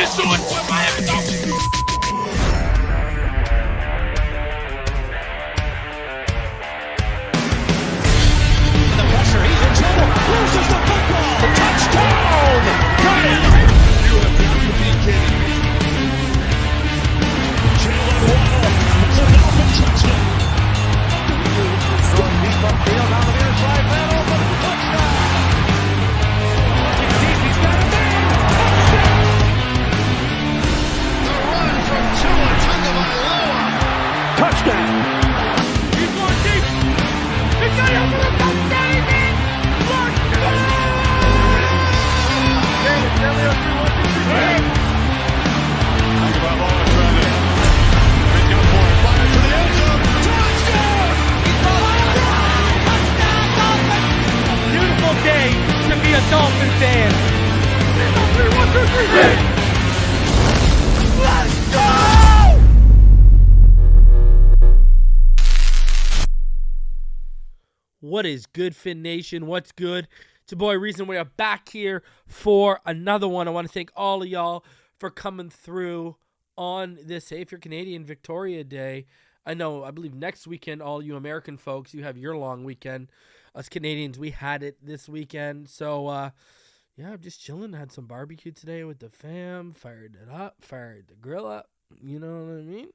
just saw it with Miami Dolphins. The pressure, he's in trouble. Loses the football. Touchdown! Got it! You have got to be kidding me. Jaylen Waddle. It's a Dolphin touchdown. Throwing deep upfield on the near side. Man open. Touchdown! He's got a man. Touchdown! The run from Tagovailoa. Touchdown! He's going deep. He's got it for a touchdown. Beautiful day to be a Dolphin fan. Let's go! What is good, Fin Nation? What's good? It's your boy Reason. We are back here for another one. I want to thank all of y'all for coming through on this Hey, if you're Canadian, Victoria Day. I believe next weekend, all you American folks, you have your long weekend. Us Canadians, we had it this weekend. So, I'm just chilling. Had some barbecue today with the fam. Fired it up. Fired the grill up. You know what I mean?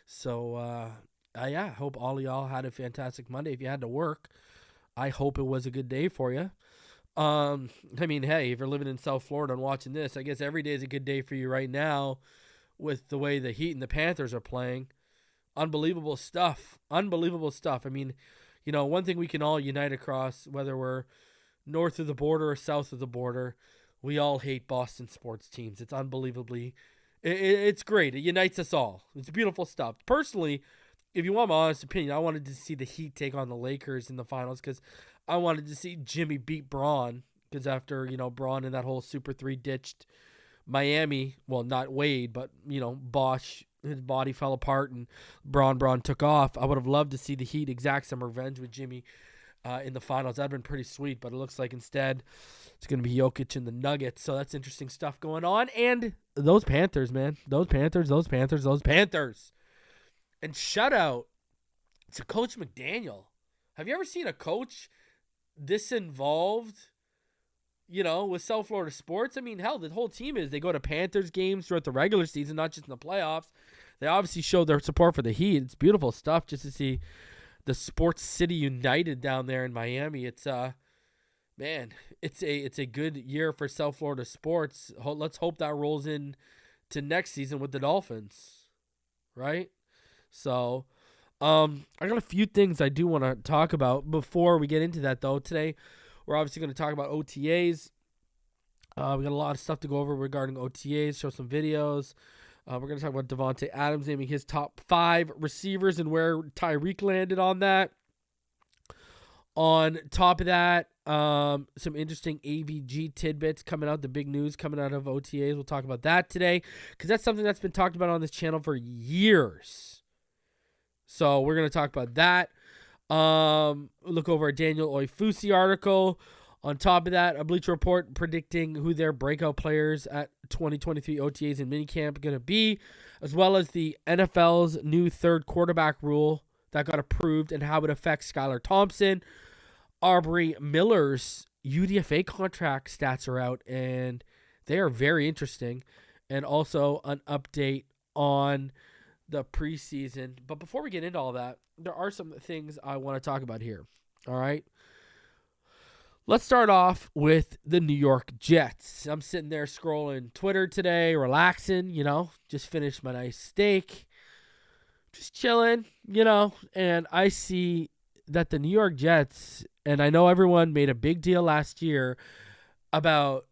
So, hope all of y'all had a fantastic Monday. If you had to work, I hope it was a good day for you. Hey, if you're living in South Florida and watching this, I guess every day is a good day for you right now with the way the Heat and the Panthers are playing. Unbelievable stuff. Unbelievable stuff. I mean, one thing we can all unite across, whether we're north of the border or south of the border, we all hate Boston sports teams. It's unbelievably, it's great. It unites us all. It's beautiful stuff. Personally, if you want my honest opinion, I wanted to see the Heat take on the Lakers in the finals because I wanted to see Jimmy beat Braun because after, Braun and that whole Super 3 ditched Miami, well, not Wade, but, Bosch, his body fell apart and Braun took off. I would have loved to see the Heat exact some revenge with Jimmy in the finals. That'd been pretty sweet, but it looks like instead it's going to be Jokic and the Nuggets. So that's interesting stuff going on. And those Panthers, man, those Panthers. And shout out to Coach McDaniel. Have you ever seen a coach this involved, with South Florida sports? I mean, hell, the whole team is. They go to Panthers games throughout the regular season, not just in the playoffs. They obviously showed their support for the Heat. It's beautiful stuff just to see the Sports City United down there in Miami. It's it's a good year for South Florida sports. Let's hope that rolls in to next season with the Dolphins, right? So, I got a few things I do want to talk about before we get into that, though. Today, we're obviously going to talk about OTAs. We got a lot of stuff to go over regarding OTAs, show some videos. We're going to talk about Davante Adams naming his top 5 receivers and where Tyreek landed on that. On top of that, some interesting AVG tidbits coming out, the big news coming out of OTAs. We'll talk about that today because that's something that's been talked about on this channel for years. So we're going to talk about that. Look over a Daniel Oifusi article. On top of that, a Bleacher Report predicting who their breakout players at 2023 OTAs and minicamp are going to be, as well as the NFL's new third quarterback rule that got approved and how it affects Skylar Thompson. Aubrey Miller's UDFA contract stats are out, and they are very interesting. And also an update on the preseason. But before we get into all that, there are some things I want to talk about here. All right. Let's start off with the New York Jets. I'm sitting there scrolling Twitter today, relaxing, just finished my nice steak, just chilling, and I see that the New York Jets, and I know everyone made a big deal last year about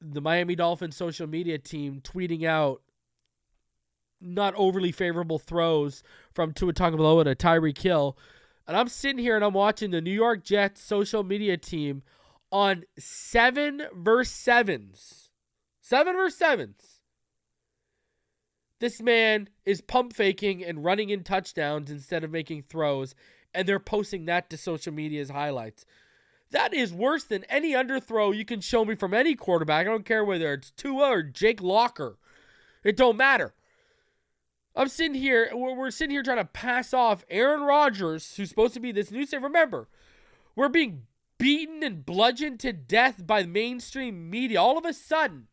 the Miami Dolphins social media team tweeting out not overly favorable throws from Tua Tagovailoa to Tyreek Hill. And I'm sitting here and I'm watching the New York Jets social media team on 7 versus 7s. 7 versus 7s. This man is pump faking and running in touchdowns instead of making throws, and they're posting that to social media as highlights. That is worse than any underthrow you can show me from any quarterback. I don't care whether it's Tua or Jake Locker. It don't matter. We're sitting here trying to pass off Aaron Rodgers, who's supposed to be this new savior. Remember, we're being beaten and bludgeoned to death by mainstream media. All of a sudden,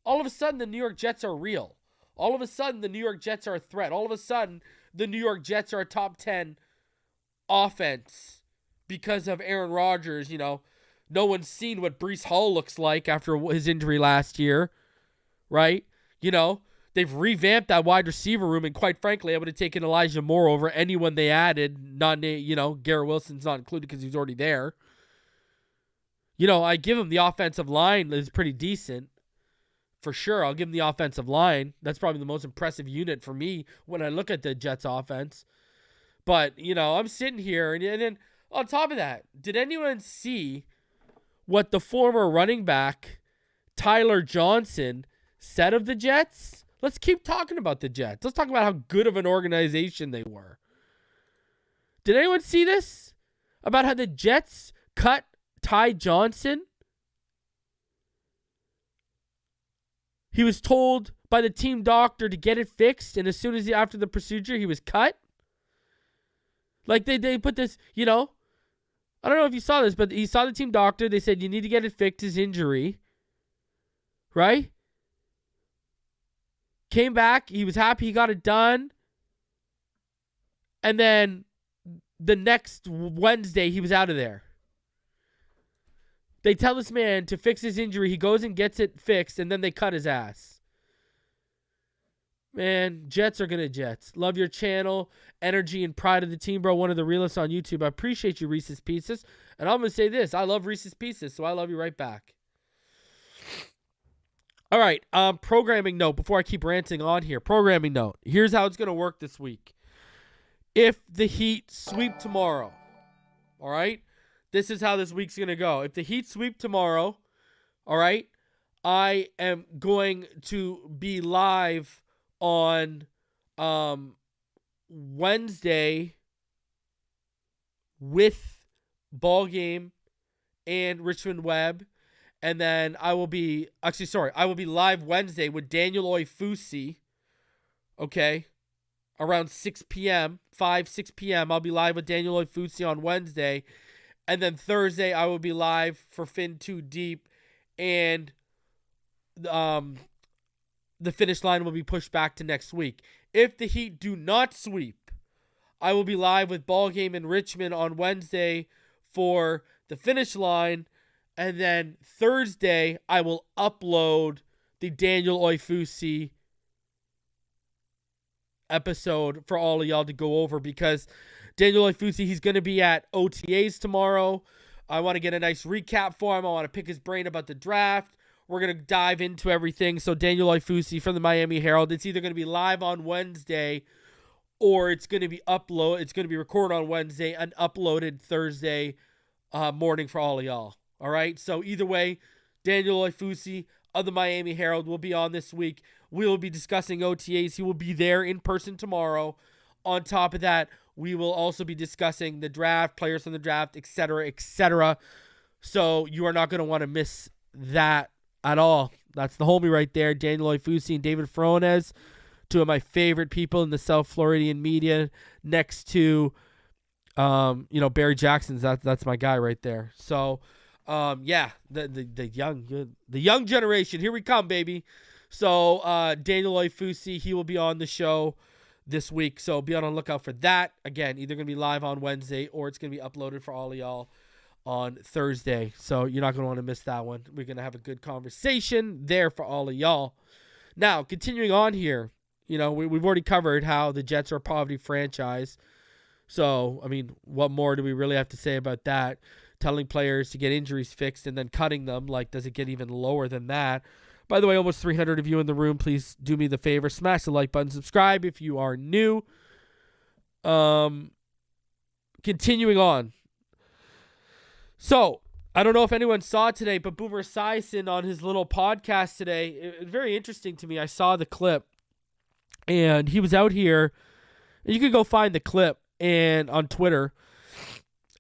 the New York Jets are real. All of a sudden, the New York Jets are a threat. All of a sudden, the New York Jets are a top 10 offense because of Aaron Rodgers. No one's seen what Breece Hall looks like after his injury last year, right? They've revamped that wide receiver room, and quite frankly, I would have taken Elijah Moore over anyone they added. Garrett Wilson's not included because he's already there. I give him the offensive line is pretty decent. For sure, I'll give him the offensive line. That's probably the most impressive unit for me when I look at the Jets offense. But, I'm sitting here, and then on top of that, did anyone see what the former running back, Tyler Johnson, said of the Jets? Let's keep talking about the Jets. Let's talk about how good of an organization they were. Did anyone see this? About how the Jets cut Ty Johnson? He was told by the team doctor to get it fixed, and as soon as after the procedure, he was cut. Like they put this, I don't know if you saw this, but he saw the team doctor. They said, you need to get it fixed, his injury. Right? Came back. He was happy he got it done. And then the next Wednesday, he was out of there. They tell this man to fix his injury. He goes and gets it fixed, and then they cut his ass. Man, Jets are going to Jets. Love your channel, energy, and pride of the team, bro. One of the realest on YouTube. I appreciate you, Reese's Pieces. And I'm going to say this. I love Reese's Pieces, so I love you right back. All right, programming note before I keep ranting on here. Programming note. Here's how it's going to work this week. If the Heat sweep tomorrow, all right, this is how this week's going to go. If the Heat sweep tomorrow, all right, I am going to be live on Wednesday with Ball Game and Richmond Webb. And then I will be live Wednesday with Daniel Oifusi. Okay. around 6 p.m., 6 p.m. I'll be live with Daniel Oifusi on Wednesday. And then Thursday, I will be live for Fin Too Deep. And the finish line will be pushed back to next week. If the Heat do not sweep, I will be live with Ball Game in Richmond on Wednesday for the finish line. And then Thursday, I will upload the Daniel Oifusi episode for all of y'all to go over, because Daniel Oifusi, he's going to be at OTAs tomorrow. I want to get a nice recap for him. I want to pick his brain about the draft. We're going to dive into everything. So Daniel Oifusi from the Miami Herald, it's either going to be live on Wednesday or it's going to be recorded on Wednesday and uploaded Thursday morning for all of y'all. All right, so either way, Daniel Oifusi of the Miami Herald will be on this week. We will be discussing OTAs. He will be there in person tomorrow. On top of that, we will also be discussing the draft, players from the draft, etc., etc. So you are not going to want to miss that at all. That's the homie right there, Daniel Oifusi and David Frones, two of my favorite people in the South Floridian media, next to, Barry Jackson's. That's my guy right there. So, the young generation, here we come, baby. So Daniel Oifusi, he will be on the show this week, so be on the lookout for that. Again, either going to be live on Wednesday or it's going to be uploaded for all of y'all on Thursday. So you're not going to want to miss that one. We're going to have a good conversation there for all of y'all. Now, continuing on here, we've already covered how the Jets are a poverty franchise. So, I mean, what more do we really have to say about that? Telling players to get injuries fixed and then cutting them, does it get even lower than that? By the way, almost 300 of you in the room. Please do me the favor. Smash the like button. Subscribe if you are new. Continuing on. So, I don't know if anyone saw it today, but Boomer Esiason on his little podcast today, it was very interesting to me. I saw the clip, and he was out here. And you can go find the clip and on Twitter.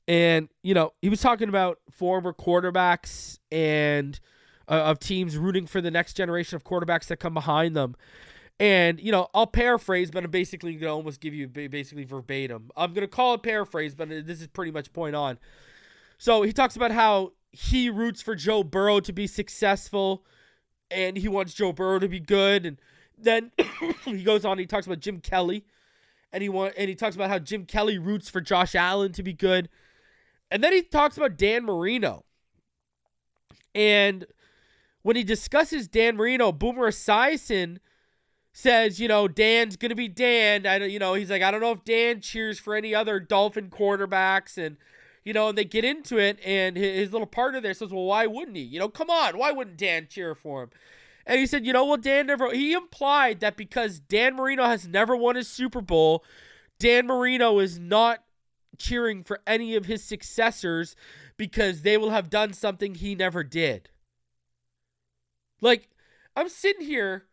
And, he was talking about former quarterbacks and of teams rooting for the next generation of quarterbacks that come behind them. And, I'll paraphrase, but I'm basically going to almost give you basically verbatim. I'm going to call it paraphrase, but this is pretty much point on. So he talks about how he roots for Joe Burrow to be successful and he wants Joe Burrow to be good. And then he goes on, he talks about Jim Kelly and he talks about how Jim Kelly roots for Josh Allen to be good. And then he talks about Dan Marino. And when he discusses Dan Marino, Boomer Esiason says, Dan's going to be Dan. He's like, I don't know if Dan cheers for any other Dolphin quarterbacks. And, and they get into it. And his little partner there says, well, why wouldn't he? Come on. Why wouldn't Dan cheer for him? And he said, Dan never. He implied that because Dan Marino has never won a Super Bowl, Dan Marino is not cheering for any of his successors because they will have done something he never did. I'm sitting here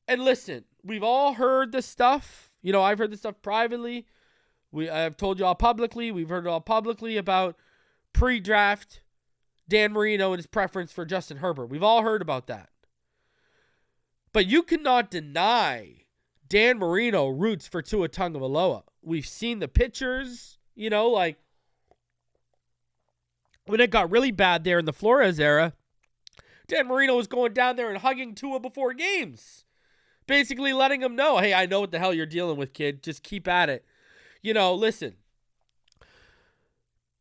and listen, we've all heard this stuff. I've heard this stuff privately. I've told you all publicly. We've heard it all publicly about pre-draft Dan Marino and his preference for Justin Herbert. We've all heard about that. But you cannot deny Dan Marino roots for Tua Tagovailoa. We've seen the pictures, when it got really bad there in the Flores era, Dan Marino was going down there and hugging Tua before games. Basically letting him know, hey, I know what the hell you're dealing with, kid. Just keep at it. Listen.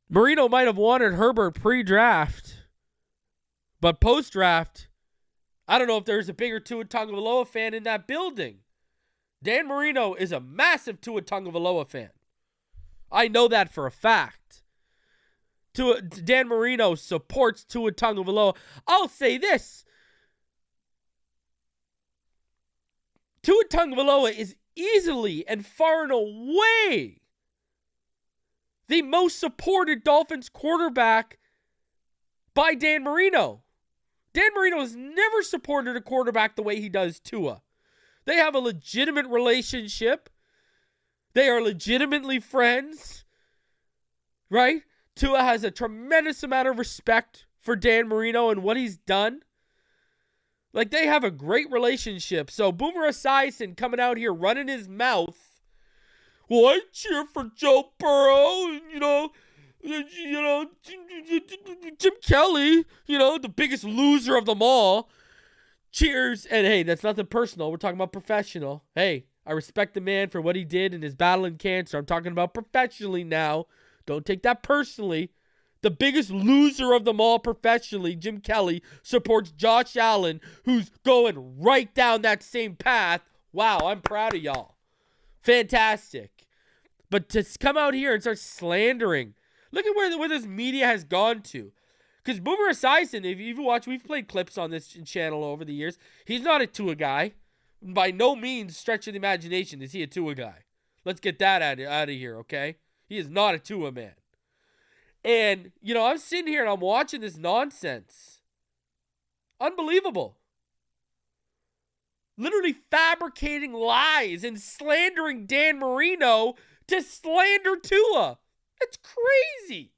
Marino might have wanted Herbert pre-draft, but post-draft, I don't know if there's a bigger Tua Tagovailoa fan in that building. Dan Marino is a massive Tua Tagovailoa fan. I know that for a fact. Dan Marino supports Tua Tagovailoa. I'll say this. Tua Tagovailoa is easily and far and away the most supported Dolphins quarterback by Dan Marino. Dan Marino has never supported a quarterback the way he does Tua. They have a legitimate relationship. They are legitimately friends, right? Tua has a tremendous amount of respect for Dan Marino and what he's done. They have a great relationship. So Boomer Esiason coming out here running his mouth well, I cheer for Joe Burrow, Jim Kelly, the biggest loser of them all. Cheers. And hey, that's nothing personal. We're talking about professional. Hey, I respect the man for what he did in his battle in cancer. I'm talking about professionally now. Don't take that personally. The biggest loser of them all professionally, Jim Kelly, supports Josh Allen, who's going right down that same path. Wow, I'm proud of y'all. Fantastic. But to come out here and start slandering, look at where this media has gone to. Because Boomer Esiason, if you've watched, we've played clips on this channel over the years. He's not a Tua guy. By no means stretch of the imagination is he a Tua guy. Let's get that out of here, okay? He is not a Tua man. And, I'm sitting here and I'm watching this nonsense. Unbelievable. Literally fabricating lies and slandering Dan Marino to slander Tua. It's crazy.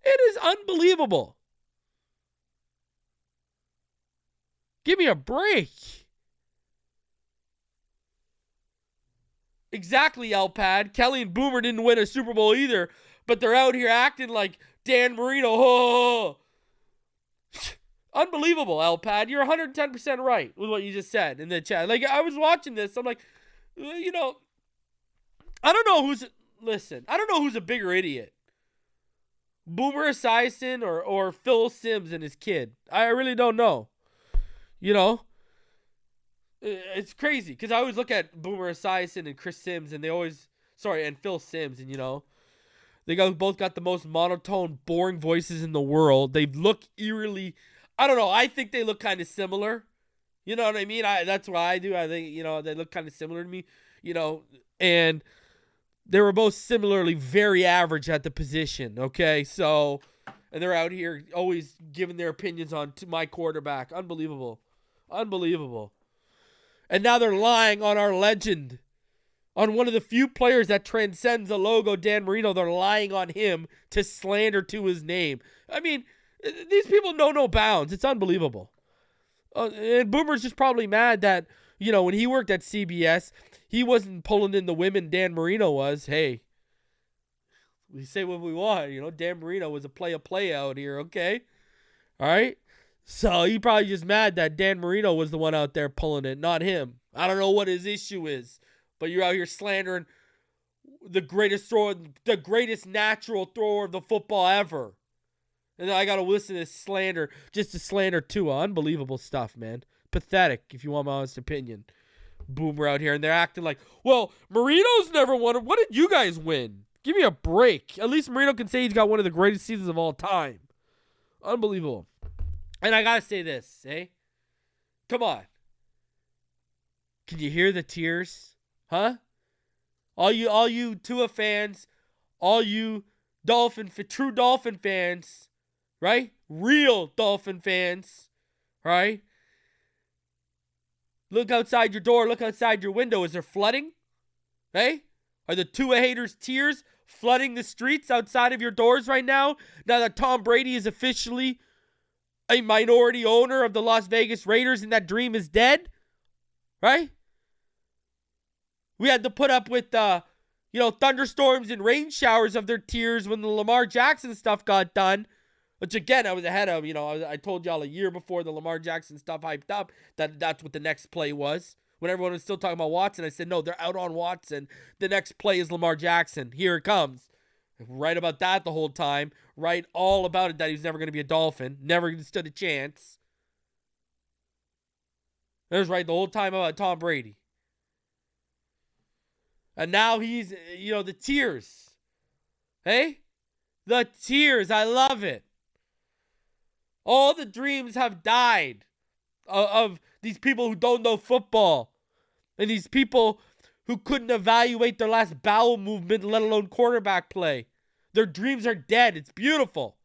It is unbelievable. Give me a break. Exactly, Alpad. Kelly and Boomer didn't win a Super Bowl either, but they're out here acting like Dan Marino. Oh. Unbelievable, Alpad. You're 110% right with what you just said in the chat. Like, I was watching this. I'm like, I don't know who's a bigger idiot. Boomer Esiason or Phil Simms and his kid. I really don't know. It's crazy because I always look at Boomer Esiason and Chris Sims and and Phil Simms and they both got the most monotone, boring voices in the world. They look eerily, I don't know, I think they look kind of similar. You know what I mean? That's what I do. I think, they look kind of similar to me, and they were both similarly very average at the position, okay? So, and they're out here always giving their opinions on my quarterback. Unbelievable. And now they're lying on our legend. On one of the few players that transcends the logo, Dan Marino, they're lying on him to slander to his name. I mean, these people know no bounds. It's unbelievable. And Boomer's just probably mad that, when he worked at CBS, he wasn't pulling in the women Dan Marino was. Hey, we say what we want. Dan Marino was a play out here, okay? All right? So he probably just mad that Dan Marino was the one out there pulling it, not him. I don't know what his issue is, but you're out here slandering the greatest natural thrower of the football ever. And then I got to listen to this slander just to slander Tua. Unbelievable stuff, man. Pathetic, if you want my honest opinion. Boomer out here, and they're acting like, well, Marino's never won. What did you guys win? Give me a break. At least Marino can say he's got one of the greatest seasons of all time. Unbelievable. And I got to say this, Come on. Can you hear the tears? Huh? All you Tua fans, all you true Dolphin fans, right? Real Dolphin fans, right? Look outside your door, look outside your window. Is there flooding? Hey? Are the Tua haters' tears flooding the streets outside of your doors right now? Now that Tom Brady is officially a minority owner of the Las Vegas Raiders and that dream is dead? Right? We had to put up with, thunderstorms and rain showers of their tears when the Lamar Jackson stuff got done. Which, again, I was ahead of, I told y'all a year before the Lamar Jackson stuff hyped up that's what the next play was. When everyone was still talking about Watson, I said, no, they're out on Watson. The next play is Lamar Jackson. Here it comes. Right about that the whole time. Right all about it that he's never going to be a Dolphin. Never stood a chance. I was right the whole time about Tom Brady. And now he's, the tears. Hey? The tears. I love it. All the dreams have died of these people who don't know football. And these people who couldn't evaluate their last bowel movement, let alone quarterback play. Their dreams are dead. It's beautiful.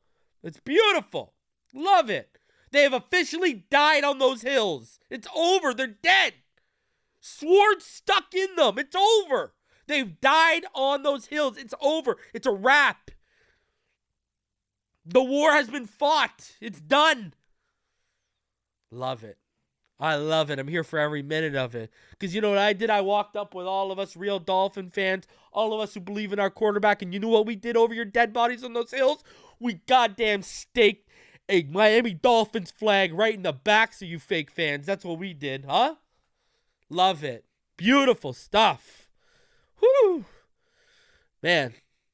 It's beautiful. Love it. They have officially died on those hills. It's over. They're dead. Swords stuck in them. It's over. They've died on those hills. It's over. It's a wrap. The war has been fought. It's done. Love it. I love it. I'm here for every minute of it. Because you know what I did? I walked up with all of us real Dolphin fans, all of us who believe in our quarterback, and you know what we did over your dead bodies on those hills? We goddamn staked a Miami Dolphins flag right in the backs of you fake fans. That's what we did, huh? Love it. Beautiful stuff. Whew. Man,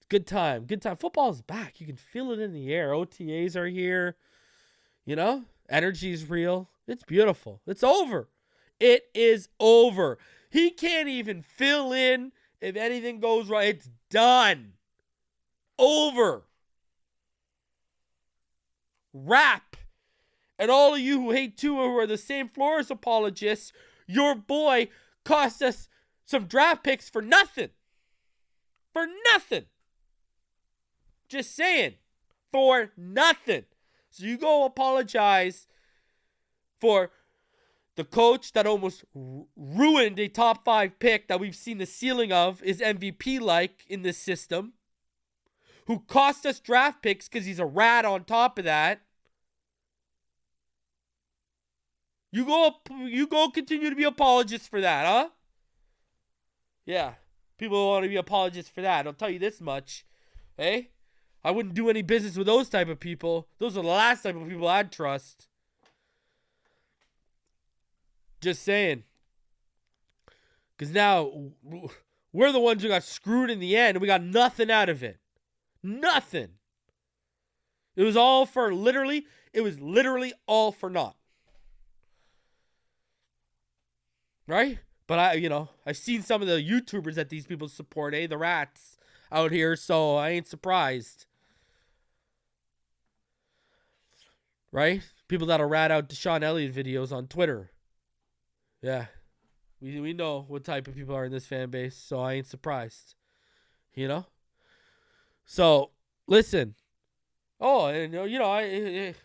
good time. Good time. Football's back. You can feel it in the air. OTAs are here. You know? Energy's real. It's beautiful. It's over. It is over. He can't even fill in if anything goes right. It's done. Over. Wrap. And all of you who hate Tua, who are the same Flores apologists, your boy cost us some draft picks for nothing. For nothing. Just saying. For nothing. So you go apologize for the coach that almost ruined a top 5 pick that we've seen the ceiling of is MVP-like in this system, who cost us draft picks because he's a rat on top of that. You go continue to be apologists for that, huh? Yeah. People want to be apologists for that. I'll tell you this much. Hey? I wouldn't do any business with those type of people. Those are the last type of people I'd trust. Just saying. Because now, we're the ones who got screwed in the end, and we got nothing out of it. Nothing. It was all for literally all for naught. Right? But I've seen some of the YouTubers that these people support, the rats out here, so I ain't surprised. Right? People that'll rat out Deshaun Elliott videos on Twitter. Yeah. We know what type of people are in this fan base, so I ain't surprised. You know? So, listen. Oh, and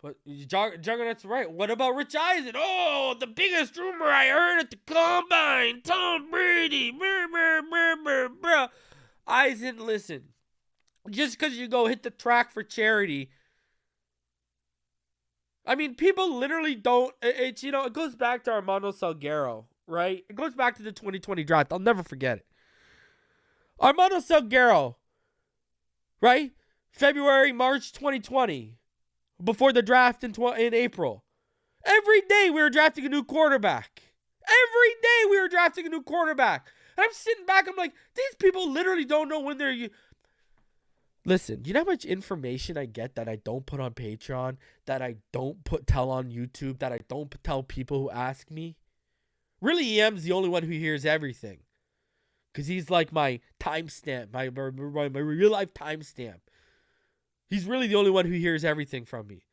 but Juggernaut's right. What about Rich Eisen? Oh, the biggest rumor I heard at the Combine. Tom Brady. Blah. Eisen, listen. Just because you go hit the track for charity. I mean, people literally don't. It goes back to Armando Salguero, right? It goes back to the 2020 draft. I'll never forget it. Armando Salguero, right? March 2020. Before the draft in April. Every day we were drafting a new quarterback. Every day we were drafting a new quarterback. And I'm sitting back, I'm like, these people literally don't know when they're... Listen, you know how much information I get that I don't put on Patreon, that I don't tell on YouTube, that I don't tell people who ask me? Really, EM's the only one who hears everything. Because he's like my timestamp, my real-life timestamp. He's really the only one who hears everything from me.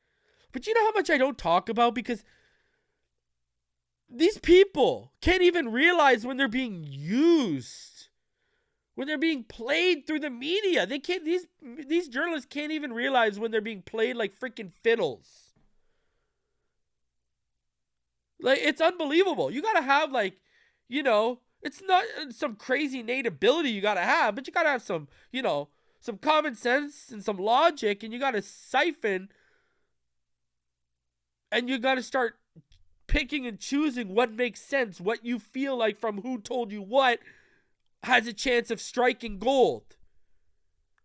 But you know how much I don't talk about? Because these people can't even realize when they're being used. When they're being played through the media. They can't. These journalists can't even realize when they're being played like freaking fiddles. Like, it's unbelievable. You gotta have it's not some crazy innate ability you gotta have, but you gotta have some, some common sense and some logic, and you got to siphon, and you got to start picking and choosing what makes sense, what you feel like from who told you what has a chance of striking gold.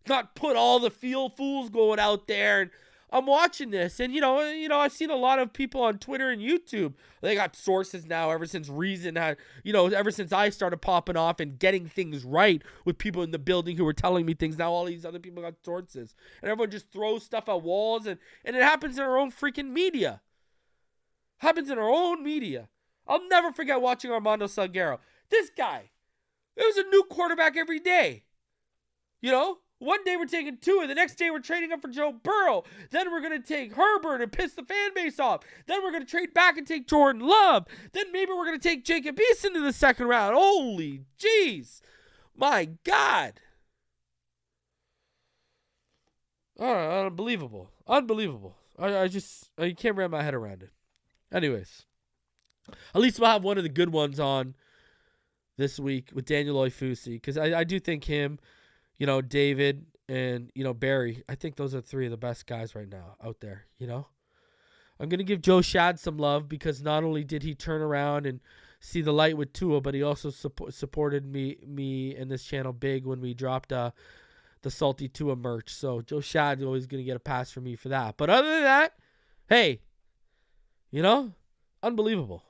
Not put all the fools going out there. And I'm watching this, and I've seen a lot of people on Twitter and YouTube. They got sources now ever since ever since I started popping off and getting things right with people in the building who were telling me things. Now all these other people got sources, and everyone just throws stuff at walls, and it happens in our own freaking media. Happens in our own media. I'll never forget watching Armando Salguero. This guy, it was a new quarterback every day. One day we're taking Tua, the next day we're trading up for Joe Burrow. Then we're going to take Herbert and piss the fan base off. Then we're going to trade back and take Jordan Love. Then maybe we're going to take Jacob Eason in the second round. Holy jeez. My God. Unbelievable. Unbelievable. I can't wrap my head around it. Anyways. At least we'll have one of the good ones on this week with Daniel Oifusi. Because I do think him... David and, Barry, I think those are three of the best guys right now out there, I'm going to give Joe Shad some love because not only did he turn around and see the light with Tua, but he also supported me and this channel big when we dropped the Salty Tua merch. So Joe Shad is always going to get a pass from me for that. But other than that, hey, unbelievable.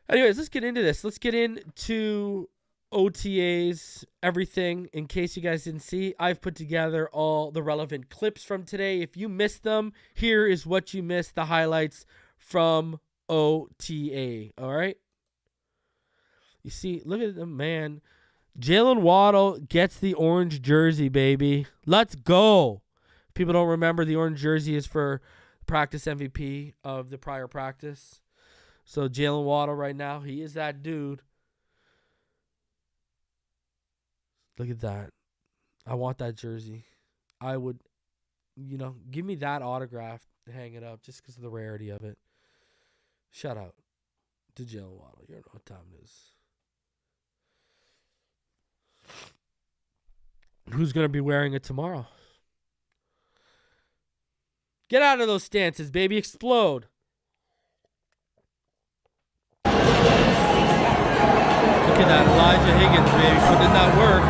Anyways, let's get into this. Let's get into OTAs, everything. In case you guys didn't see, I've put together all the relevant clips from today. If you missed them, here is what you missed, the highlights from OTA. All right? You see, look at the man. Jaylen Waddle gets the orange jersey, baby. Let's go. People don't remember the orange jersey is for practice MVP of the prior practice. So Jaylen Waddle right now, he is that dude. Look at that. I want that jersey. I would, give me that autograph to hang it up just because of the rarity of it. Shout out to Jaylen Waddle. You know what time it is. Who's going to be wearing it tomorrow? Get out of those stances, baby. Explode. Look at that. Elijah Higgins, baby. Putting in that work.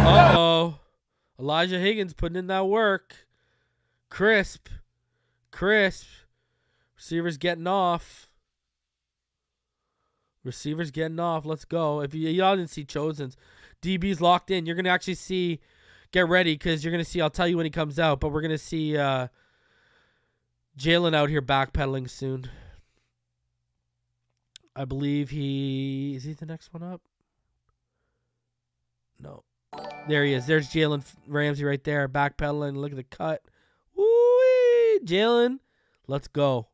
Uh-oh. Elijah Higgins putting in that work. Crisp. Receivers getting off. Let's go. If y'all didn't see Chosen's, DB's locked in. You're going to actually see, get ready because you're going to see, I'll tell you when he comes out, but we're going to see Jaylen out here backpedaling soon. I believe is he the next one up? No. There he is. There's Jalen Ramsey right there, backpedaling. Look at the cut. Woo-wee! Jaylen, let's go.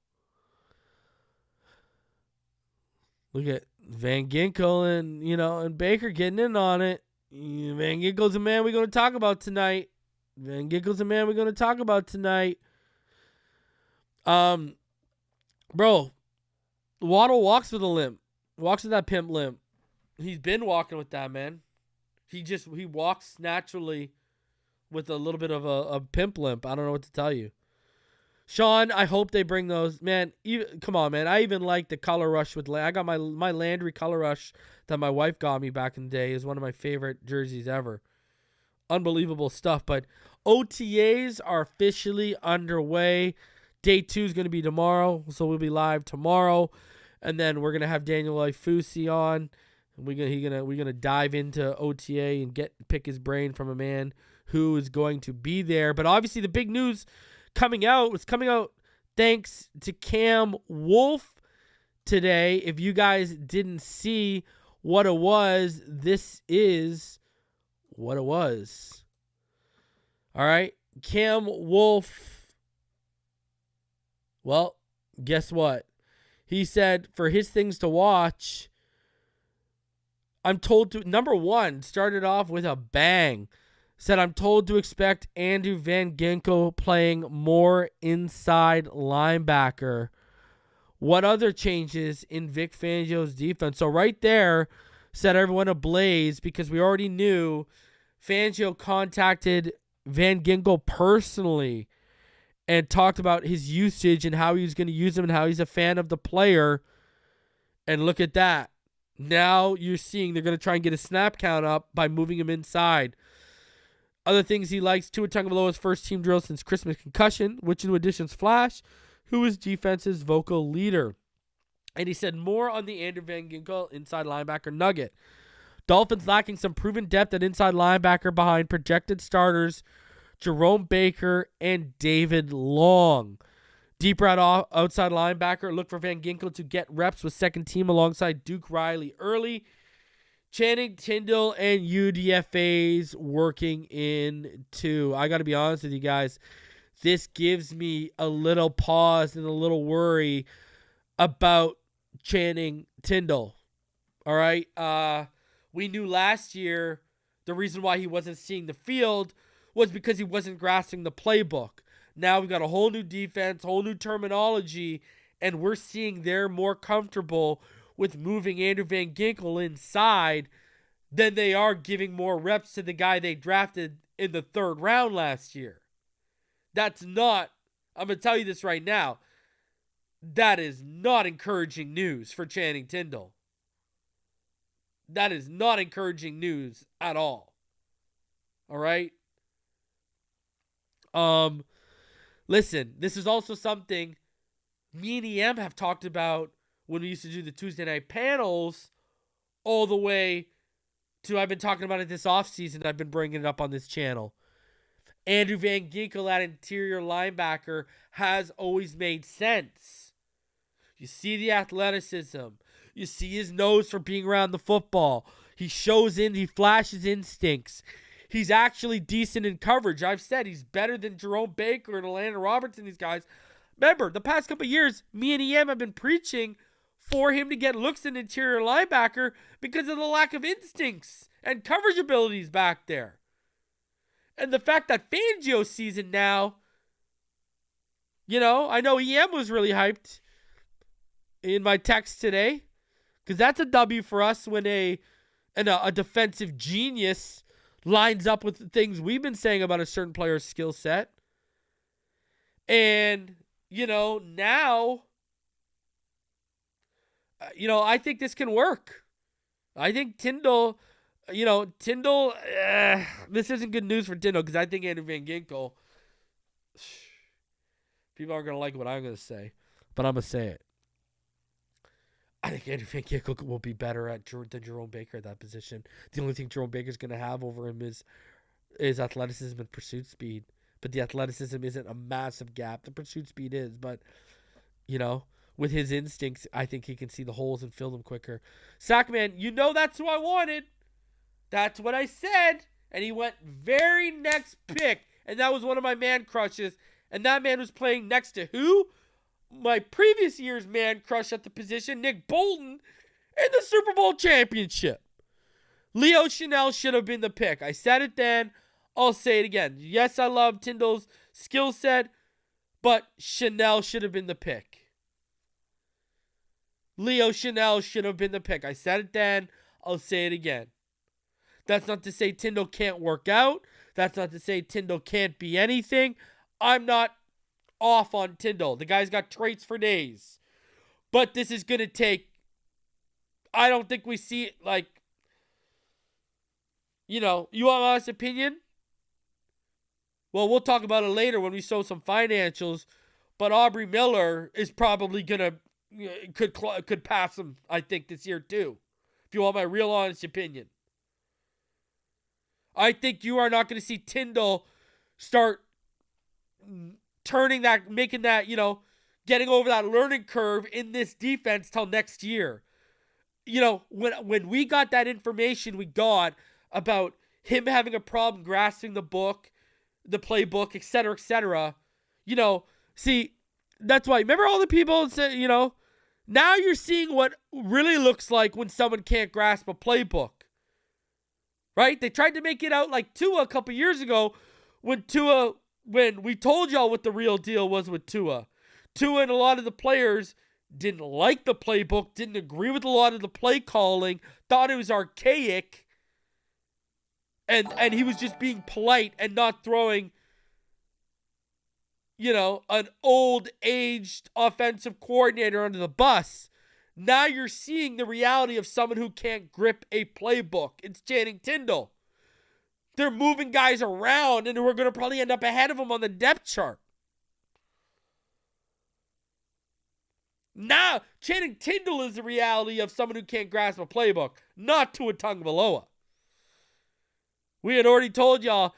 Look at Van Ginkel and Baker getting in on it. Van Ginkel's a man we're going to talk about tonight. Bro, Waddle walks with a limp. Walks with that pimp limp. He's been walking with that, man. He walks naturally with a little bit of a pimp limp. I don't know what to tell you. Sean, I hope they bring those. Man, come on, man. I even like the color rush with I got my Landry color rush that my wife got me back in the day. Is one of my favorite jerseys ever. Unbelievable stuff. But OTAs are officially underway. Day 2 is going to be tomorrow, so we'll be live tomorrow. And then we're going to have Daniel Ifusi on. And we're gonna dive into OTA and pick his brain from a man who is going to be there. But obviously the big news coming out thanks to Cam Wolfe today. If you guys didn't see what it was, this is what it was. All right, Cam Wolfe. Well, guess what? He said for his things to watch, I'm told to, number one, started off with a bang. Said, I'm told to expect Andrew Van Ginkel playing more inside linebacker. What other changes in Vic Fangio's defense? So right there set everyone ablaze because we already knew Fangio contacted Van Ginkel personally and talked about his usage and how he was going to use him and how he's a fan of the player. And look at that. Now you're seeing they're going to try and get his snap count up by moving him inside. Other things he likes, Tua Tagovailoa's first team drill since Christmas concussion, which new additions Flash, who is defense's vocal leader. And he said more on the Andrew Van Ginkel inside linebacker nugget. Dolphins lacking some proven depth at inside linebacker behind projected starters Jerome Baker and David Long. Deep right outside linebacker, look for Van Ginkel to get reps with second team alongside Duke Riley early. Channing Tindall and UDFA's working in too. I got to be honest with you guys. This gives me a little pause and a little worry about Channing Tindall. All right. We knew last year the reason why he wasn't seeing the field was because he wasn't grasping the playbook. Now we've got a whole new defense, whole new terminology, and we're seeing they're more comfortable with moving Andrew Van Ginkel inside than they are giving more reps to the guy they drafted in the 3rd round last year. That's not I'm going to tell you this right now. That is not encouraging news for Channing Tindall. That is not encouraging news at all. All right? Listen, this is also something me and EM have talked about when we used to do the Tuesday night panels all the way to, I've been talking about it this offseason. I've been bringing it up on this channel. Andrew Van Ginkel at interior linebacker has always made sense. You see the athleticism. You see his nose for being around the football. He flashes instincts. He's actually decent in coverage. I've said he's better than Jerome Baker and Atlanta Robertson, these guys. Remember, the past couple of years, me and EM have been preaching for him to get looks in interior linebacker because of the lack of instincts and coverage abilities back there. And the fact that Fangio sees it now, I know EM was really hyped in my text today because that's a W for us when a defensive genius lines up with the things we've been saying about a certain player's skill set. And, now, I think this can work. I think Tindall, this isn't good news for Tindall because I think Andrew Van Ginkel, people aren't going to like what I'm going to say, but I'm going to say it. I think Andrew Van Ginkel will be better than Jerome Baker at that position. The only thing Jerome Baker's going to have over him is athleticism and pursuit speed. But the athleticism isn't a massive gap. The pursuit speed is. But, with his instincts, I think he can see the holes and fill them quicker. Sackman, that's who I wanted. That's what I said. And he went very next pick. And that was one of my man crushes. And that man was playing next to who? My previous year's man crush at the position, Nick Bolton, in the Super Bowl championship. Leo Chanel should have been the pick. I said it then. I'll say it again. Yes, I love Tindall's skill set, but Chanel should have been the pick. Leo Chanel should have been the pick. I said it then. I'll say it again. That's not to say Tindall can't work out. That's not to say Tindall can't be anything. I'm not off on Tindall. The guy's got traits for days. But this is going to take, I don't think we see it like, you want my honest opinion? Well, we'll talk about it later when we show some financials. But Aubrey Miller is probably going to, could pass him, I think, this year too. If you want my real honest opinion. I think you are not going to see Tindall start making that, getting over that learning curve in this defense till next year. When we got that information we got about him having a problem grasping the playbook, etc., see, that's why, remember all the people say, now you're seeing what really looks like when someone can't grasp a playbook. Right? They tried to make it out like Tua a couple years ago when we told y'all what the real deal was with Tua. Tua and a lot of the players didn't like the playbook, didn't agree with a lot of the play calling, thought it was archaic, and he was just being polite and not throwing, an old, aged offensive coordinator under the bus. Now you're seeing the reality of someone who can't grip a playbook. It's Channing Tindall. They're moving guys around, and we're going to probably end up ahead of them on the depth chart. Now, Channing Tindall is the reality of someone who can't grasp a playbook, not Tua Tagovailoa. We had already told y'all,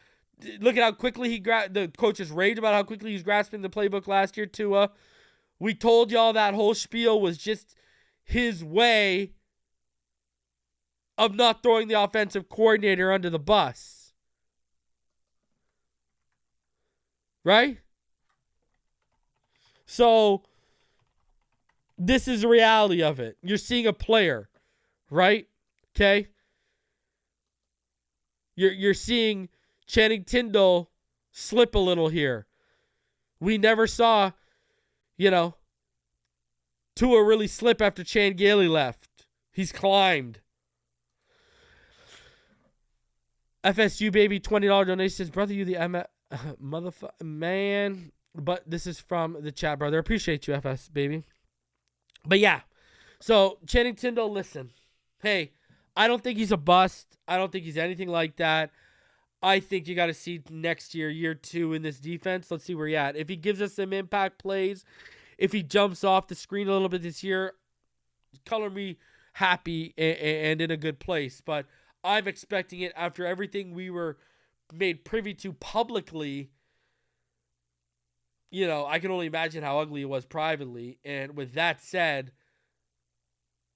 look at how quickly the coaches raved about how quickly he's grasping the playbook last year, Tua. We told y'all that whole spiel was just his way of not throwing the offensive coordinator under the bus. Right? So, this is the reality of it. You're seeing a player, right? Okay? You're seeing Channing Tindall slip a little here. We never saw, Tua really slip after Chan Gailey left. He's climbed. FSU baby, $20 donation says, brother, you the motherfucker, man. But this is from the chat, brother. Appreciate you, FS, baby. But yeah. So, Channing Tindall, listen. Hey, I don't think he's a bust. I don't think he's anything like that. I think you got to see next year, year 2 in this defense. Let's see where he's at. If he gives us some impact plays, if he jumps off the screen a little bit this year, color me happy and in a good place. But I'm expecting it after everything we were made privy to publicly. You know, I can only imagine how ugly it was privately. And with that said,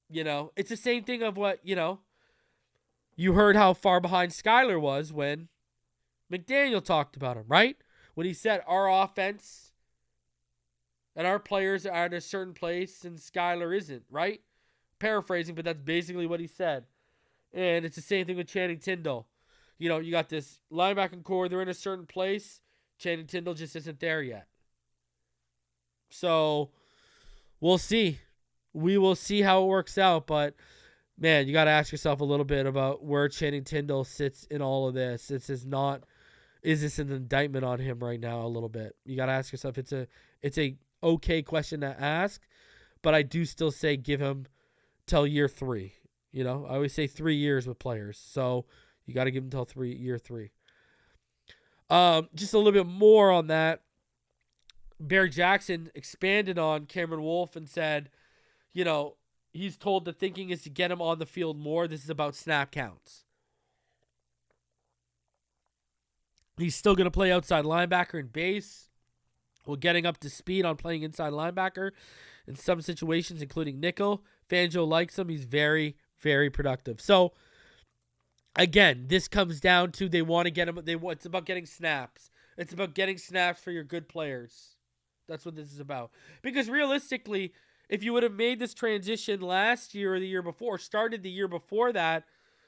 you know, it's the same thing of what, you know, you heard how far behind Skylar was when McDaniel talked about him, right? When he said our offense and our players are at a certain place and Skylar isn't, right? Paraphrasing, but that's basically what he said. And it's the same thing with Channing Tindall. You know, you got this linebacking core, they're in a certain place. Channing Tindall just isn't there yet. So, we'll see. We will see how it works out, but man, you got to ask yourself a little bit about where Channing Tindall sits in all of this. Is this an indictment on him right now a little bit? You got to ask yourself. It's a okay question to ask, but I do still say give him till year 3. You know, I always say 3 years with players, so you got to give him till year 3. Just a little bit more on that. Barry Jackson expanded on Cameron Wolfe and said, you know, he's told the thinking is to get him on the field more. This is about snap counts. He's still going to play outside linebacker and base. While getting up to speed on playing inside linebacker in some situations, including nickel. Fangio likes him. He's very, very productive. So, again, this comes down to they want to get him. It's about getting snaps. It's about getting snaps for your good players. That's what this is about. Because realistically, if you would have made this transition last year or the year before, started the year before that,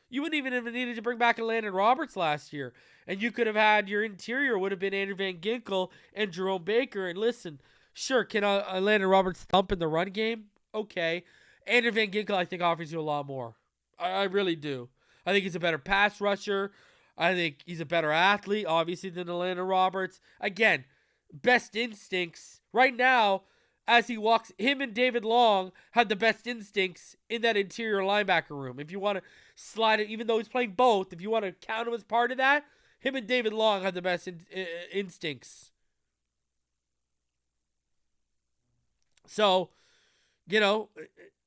you wouldn't even have needed to bring back a Landon Roberts last year. And you could have had your interior would have been Andrew Van Ginkel and Jerome Baker. And listen, sure, can Landon Roberts thump in the run game? Okay. Andrew Van Ginkel, I think, offers you a lot more. I really do. I think he's a better pass rusher. I think he's a better athlete, obviously, than Landon Roberts. Again, best instincts. Right now, as he walks, him and David Long had the best instincts in that interior linebacker room. If you want to slide it, even though he's playing both, if you want to count him as part of that, him and David Long had the best instincts. So, you know,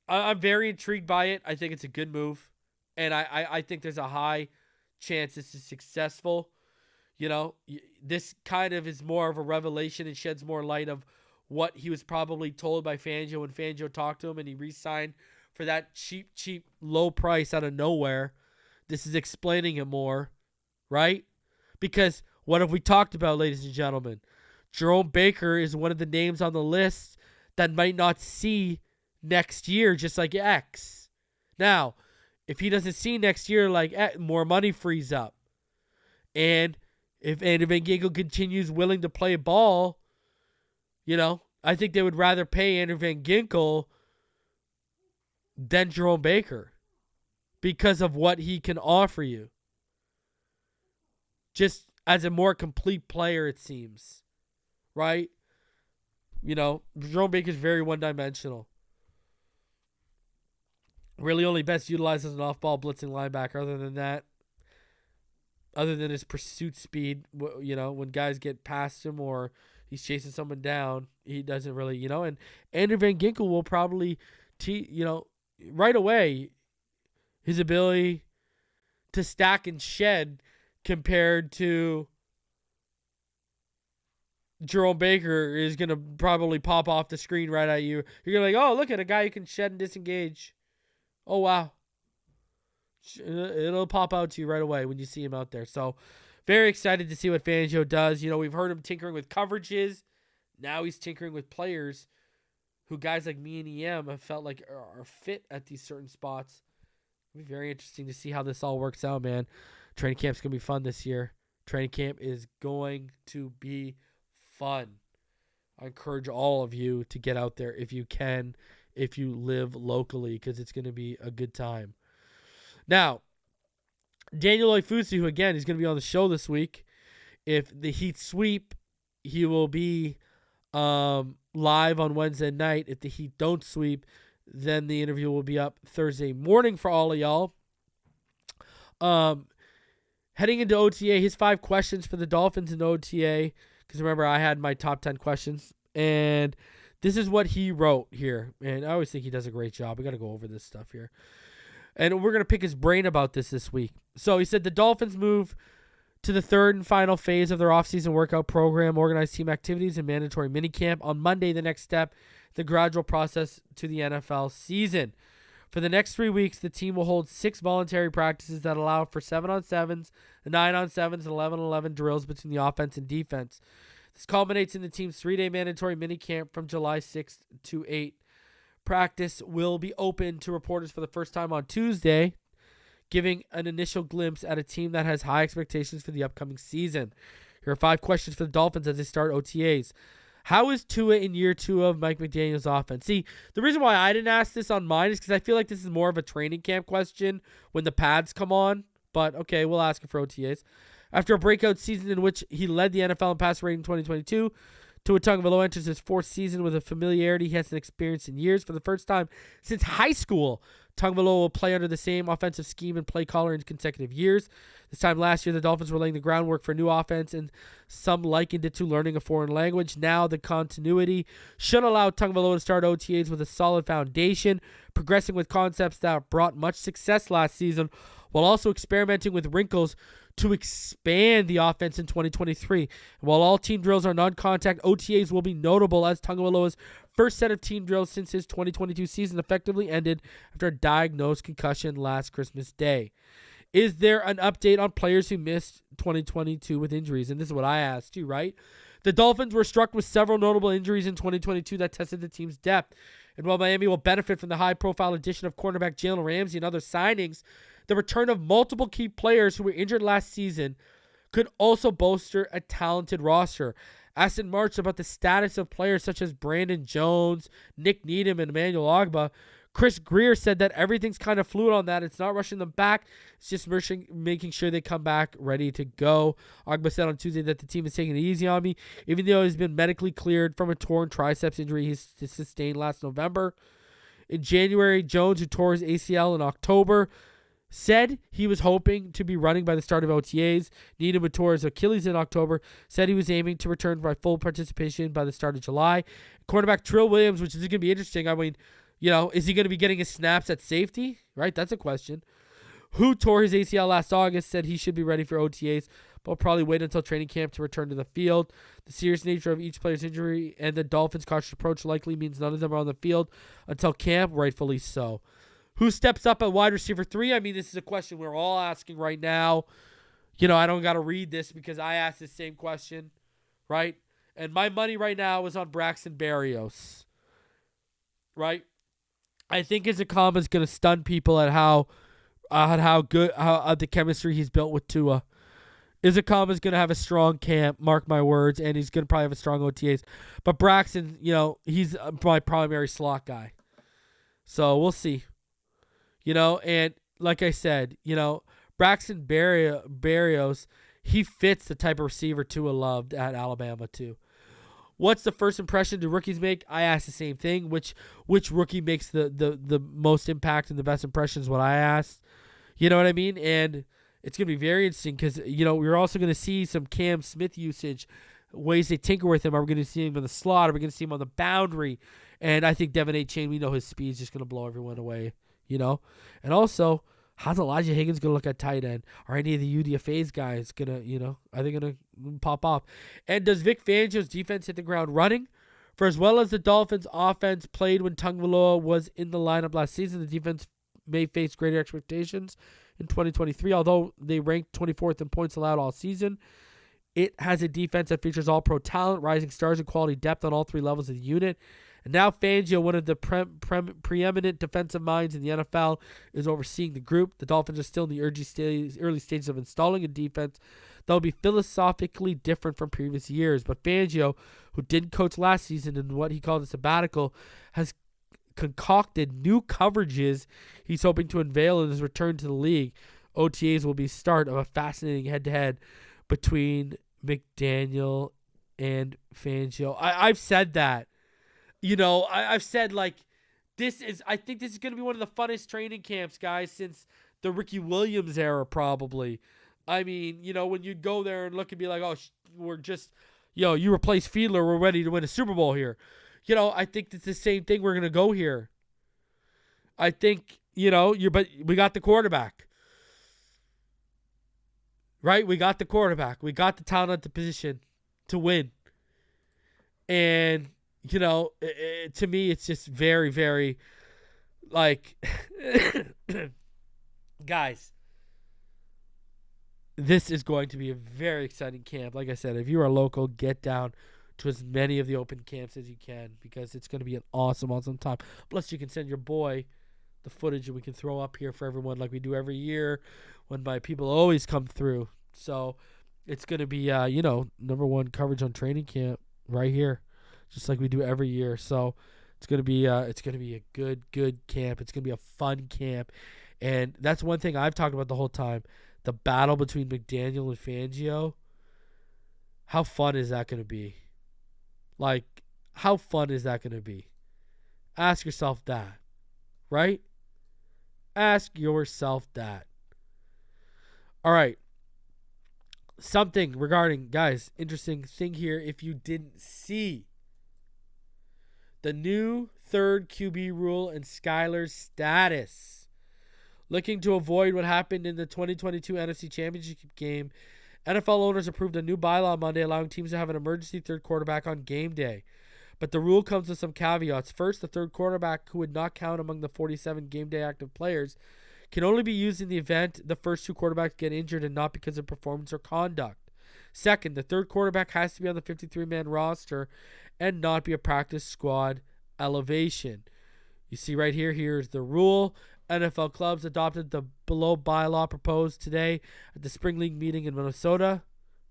I'm very intrigued by it. I think it's a good move. And I think there's a high chance this is successful. You know, this kind of is more of a revelation and sheds more light of what he was probably told by Fangio when Fangio talked to him and he re-signed for that cheap, low price out of nowhere. This is explaining it more, right? Because what have we talked about, ladies and gentlemen? Jerome Baker is one of the names on the list that might not see next year, just like X. Now, if he doesn't see next year, like X, more money frees up. And if Andrew Van Ginkel continues willing to play ball, you know, I think they would rather pay Andrew Van Ginkel than Jerome Baker because of what he can offer you. Just as a more complete player, it seems. Right? You know, Jerome Baker is very one-dimensional. Really only best utilized as an off-ball blitzing linebacker. Other than that, other than his pursuit speed, you know, when guys get past him or he's chasing someone down, he doesn't really, you know. And Andrew Van Ginkel will probably, you know, right away, his ability to stack and shed compared to Jerome Baker is going to probably pop off the screen right at you. You're going to be like, oh, look at a guy who can shed and disengage. Oh, wow. It'll pop out to you right away when you see him out there. So, very excited to see what Fangio does. You know, we've heard him tinkering with coverages. Now he's tinkering with players who guys like me and EM have felt like are fit at these certain spots. It'll be very interesting to see how this all works out, man. Training camp's going to be fun this year. Training camp is going to be fun. I encourage all of you to get out there if you can, if you live locally, because it's going to be a good time. Now, Daniel Oifusi, who again is going to be on the show this week, if the Heat sweep, he will be live on Wednesday night. If the Heat don't sweep, then the interview will be up Thursday morning for all of y'all. Heading into OTA, his 5 questions for the Dolphins in OTA, because remember, I had my top 10 questions, and this is what he wrote here, and I always think he does a great job. We got to go over this stuff here, and we're going to pick his brain about this week. So he said the Dolphins move to the third and final phase of their offseason workout program, organized team activities, and mandatory minicamp. On Monday, the next step, the gradual process to the NFL season. For the next 3 weeks, the team will hold 6 voluntary practices that allow for 7-on-7s, 9-on-7s, and 11-on-11 drills between the offense and defense. This culminates in the team's 3-day mandatory minicamp from July 6th to 8th. Practice will be open to reporters for the first time on Tuesday, giving an initial glimpse at a team that has high expectations for the upcoming season. Here are 5 questions for the Dolphins as they start OTAs. How is Tua in year 2 of Mike McDaniel's offense? See, the reason why I didn't ask this on mine is because I feel like this is more of a training camp question when the pads come on. But, okay, we'll ask it for OTAs. After a breakout season in which he led the NFL in pass rating in 2022, Tua Tagovailoa enters his 4th season with a familiarity he hasn't experienced in years. For the first time since high school, Tagovailoa will play under the same offensive scheme and play caller in consecutive years. This time last year, the Dolphins were laying the groundwork for a new offense, and some likened it to learning a foreign language. Now, the continuity should allow Tagovailoa to start OTAs with a solid foundation, progressing with concepts that brought much success last season, while also experimenting with wrinkles to expand the offense in 2023. While all team drills are non-contact, OTAs will be notable as Tagovailoa's first set of team drills since his 2022 season effectively ended after a diagnosed concussion last Christmas Day. Is there an update on players who missed 2022 with injuries? And this is what I asked you, right? The Dolphins were struck with several notable injuries in 2022 that tested the team's depth. And while Miami will benefit from the high-profile addition of cornerback Jaylen Ramsey and other signings, the return of multiple key players who were injured last season could also bolster a talented roster. Asked in March about the status of players such as Brandon Jones, Nick Needham, and Emmanuel Ogbah, Chris Greer said that everything's kind of fluid on that. It's not rushing them back. It's just making sure they come back ready to go. Ogbah said on Tuesday that the team is taking it easy on me, even though he's been medically cleared from a torn triceps injury he sustained last November. In January, Jones, who tore his ACL in October, said he was hoping to be running by the start of OTAs. Needham, who tore his Achilles in October, said he was aiming to return by full participation by the start of July. Quarterback Trill Williams, which is going to be interesting. I mean, you know, is he going to be getting his snaps at safety? Right, that's a question. Who tore his ACL last August, said he should be ready for OTAs, but will probably wait until training camp to return to the field. The serious nature of each player's injury and the Dolphins' cautious approach likely means none of them are on the field until camp, rightfully so. Who steps up at wide receiver 3? I mean, this is a question we're all asking right now. You know, I don't got to read this because I asked the same question, right? And my money right now is on Braxton Berrios, right? I think Esiason is going to stun people at how good the chemistry he's built with Tua. Esiason is going to have a strong camp, mark my words, and he's going to probably have a strong OTAs. But Braxton, you know, he's my primary slot guy. So we'll see. You know, and like I said, you know, Braxton Berrios, he fits the type of receiver Tua loved at Alabama too. What's the first impression do rookies make? I asked the same thing. Which rookie makes the most impact and the best impression is what I asked. You know what I mean? And it's going to be very interesting because, you know, we're also going to see some Cam Smith usage, ways they tinker with him. Are we going to see him in the slot? Are we going to see him on the boundary? And I think Devin A. Chain, we know his speed is just going to blow everyone away. You know, and also, how's Elijah Higgins going to look at tight end? Are any of the UDFA's guys going to, you know, are they going to pop off? And does Vic Fangio's defense hit the ground running? For as well as the Dolphins' offense played when Tagovailoa was in the lineup last season, the defense may face greater expectations in 2023. Although they ranked 24th in points allowed all season, it has a defense that features all-pro talent, rising stars, and quality depth on all 3 levels of the unit. And now Fangio, one of the preeminent defensive minds in the NFL, is overseeing the group. The Dolphins are still in the early stages of installing a defense that will be philosophically different from previous years. But Fangio, who didn't coach last season in what he called a sabbatical, has concocted new coverages he's hoping to unveil in his return to the league. OTAs will be start of a fascinating head-to-head between McDaniel and Fangio. I've said that. I've said, like, I think this is going to be one of the funnest training camps, guys, since the Ricky Williams era, probably. I mean, when you'd go there and look and be like, oh, we're just, you replace Fiedler, we're ready to win a Super Bowl here. I think it's the same thing we're going to go here. I think, but we got the quarterback. Right? We got the quarterback. We got the talent at the position to win. And, to me, it's just very, very, like, guys, this is going to be a very exciting camp. Like I said, if you are local, get down to as many of the open camps as you can, because it's going to be an awesome, awesome time. Plus, you can send your boy the footage, and we can throw up here for everyone like we do every year when my people always come through. So it's going to be, number one coverage on training camp right here, just like we do every year. So it's going to be a good camp. It's going to be a fun camp. And that's one thing I've talked about the whole time. The battle between McDaniel and Fangio. How fun is that going to be? Like, how fun is that going to be? Ask yourself that. Right? Ask yourself that. All right. Something regarding, guys, interesting thing here. If you didn't see the new third QB rule and Skylar's status, looking to avoid what happened in the 2022 NFC Championship game, NFL owners approved a new bylaw Monday allowing teams to have an emergency third quarterback on game day. But the rule comes with some caveats. First, the third quarterback, who would not count among the 47 game day active players, can only be used in the event the first two quarterbacks get injured and not because of performance or conduct. Second, the third quarterback has to be on the 53-man roster and not be a practice squad elevation. You see right here, here's the rule. NFL clubs adopted the below bylaw proposed today at the Spring League meeting in Minnesota.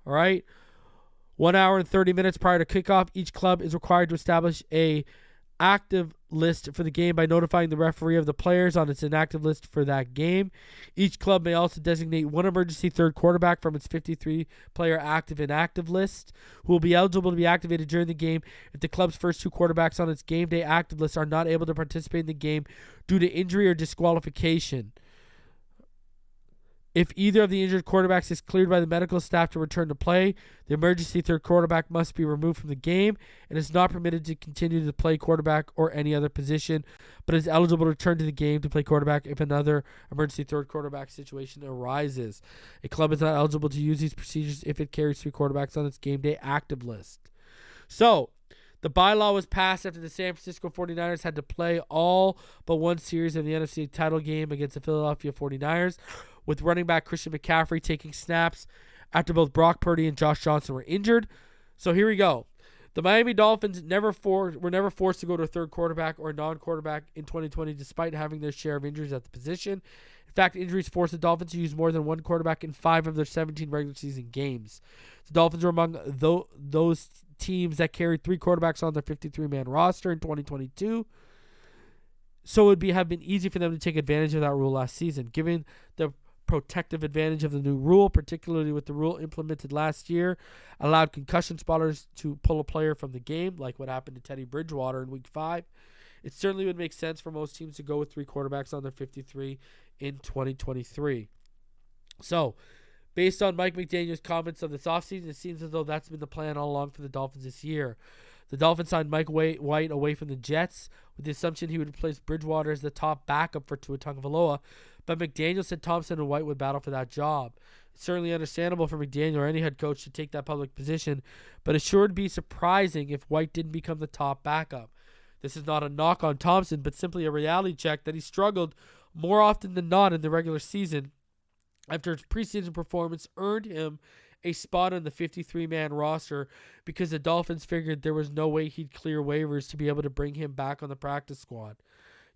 All right. 1 hour and 30 minutes prior to kickoff, each club is required to establish a active list for the game by notifying the referee of the players on its inactive list for that game. Each club may also designate one emergency third quarterback from its 53-player active and inactive list, who will be eligible to be activated during the game if the club's first two quarterbacks on its game day active list are not able to participate in the game due to injury or disqualification. If either of the injured quarterbacks is cleared by the medical staff to return to play, the emergency third quarterback must be removed from the game and is not permitted to continue to play quarterback or any other position, but is eligible to return to the game to play quarterback if another emergency third quarterback situation arises. A club is not eligible to use these procedures if it carries three quarterbacks on its game day active list. So, the bylaw was passed after the San Francisco 49ers had to play all but one series of the NFC title game against the Philadelphia 49ers, with running back Christian McCaffrey taking snaps after both Brock Purdy and Josh Johnson were injured. So here we go. The Miami Dolphins were never forced to go to a third quarterback or a non-quarterback in 2020 despite having their share of injuries at the position. In fact, injuries forced the Dolphins to use more than one quarterback in 5 of their 17 regular season games. The Dolphins were among those teams that carried 3 quarterbacks on their 53-man roster in 2022. So it would have been easy for them to take advantage of that rule last season. Given the protective advantage of the new rule, particularly with the rule implemented last year, allowed concussion spotters to pull a player from the game, like what happened to Teddy Bridgewater in Week 5. It certainly would make sense for most teams to go with 3 quarterbacks on their 53 in 2023. So, based on Mike McDaniel's comments of this offseason, it seems as though that's been the plan all along for the Dolphins this year. The Dolphins signed Mike White away from the Jets with the assumption he would replace Bridgewater as the top backup for Tua Tagovailoa, but McDaniel said Thompson and White would battle for that job. It's certainly understandable for McDaniel or any head coach to take that public position, but it sure would be surprising if White didn't become the top backup. This is not a knock on Thompson, but simply a reality check that he struggled more often than not in the regular season after his preseason performance earned him a spot on the 53-man roster because the Dolphins figured there was no way he'd clear waivers to be able to bring him back on the practice squad.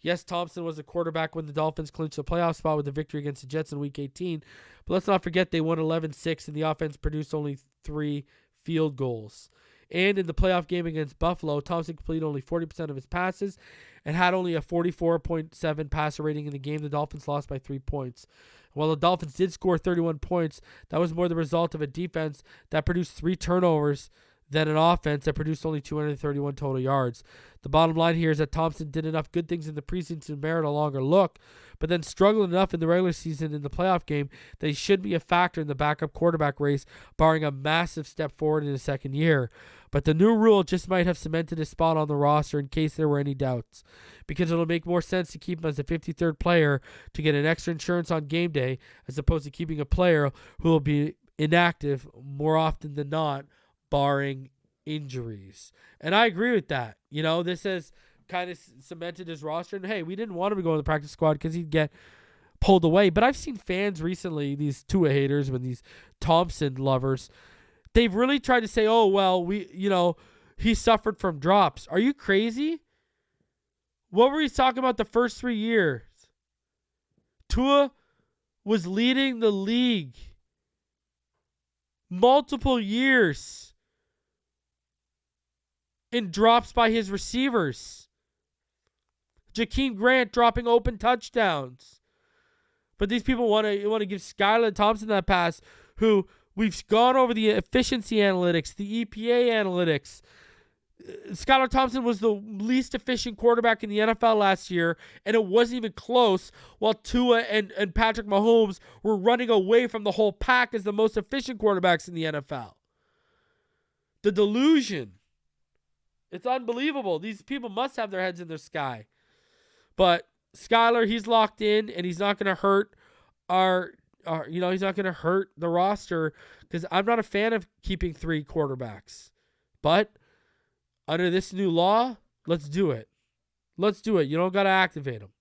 Yes, Thompson was the quarterback when the Dolphins clinched a playoff spot with a victory against the Jets in Week 18, but let's not forget they won 11-6 and the offense produced only 3 field goals. And in the playoff game against Buffalo, Thompson completed only 40% of his passes and had only a 44.7 passer rating in the game. The Dolphins lost by 3 points. While the Dolphins did score 31 points, that was more the result of a defense that produced 3 turnovers than an offense that produced only 231 total yards. The bottom line here is that Thompson did enough good things in the preseason to merit a longer look, but then struggled enough in the regular season in the playoff game that he should be a factor in the backup quarterback race, barring a massive step forward in his second year. But the new rule just might have cemented his spot on the roster in case there were any doubts, because it'll make more sense to keep him as a 53rd player to get an extra insurance on game day as opposed to keeping a player who will be inactive more often than not, barring injuries. And I agree with that. This has kind of cemented his roster. And hey, we didn't want him to go in the practice squad because he'd get pulled away. But I've seen fans recently, these Tua haters and these Thompson lovers, they've really tried to say, oh, well, he suffered from drops. Are you crazy? What were you talking about the first 3 years? Tua was leading the league multiple years in drops by his receivers. Jakeem Grant dropping open touchdowns. But these people want to give Skylar Thompson that pass, who we've gone over the efficiency analytics, the EPA analytics. Skylar Thompson was the least efficient quarterback in the NFL last year, and it wasn't even close, while Tua and Patrick Mahomes were running away from the whole pack as the most efficient quarterbacks in the NFL. The delusion. It's unbelievable. These people must have their heads in their sky. But Skylar, he's locked in, and he's not going to hurt he's not going to hurt the roster, because I'm not a fan of keeping 3 quarterbacks. But under this new law, let's do it. Let's do it. You don't got to activate them.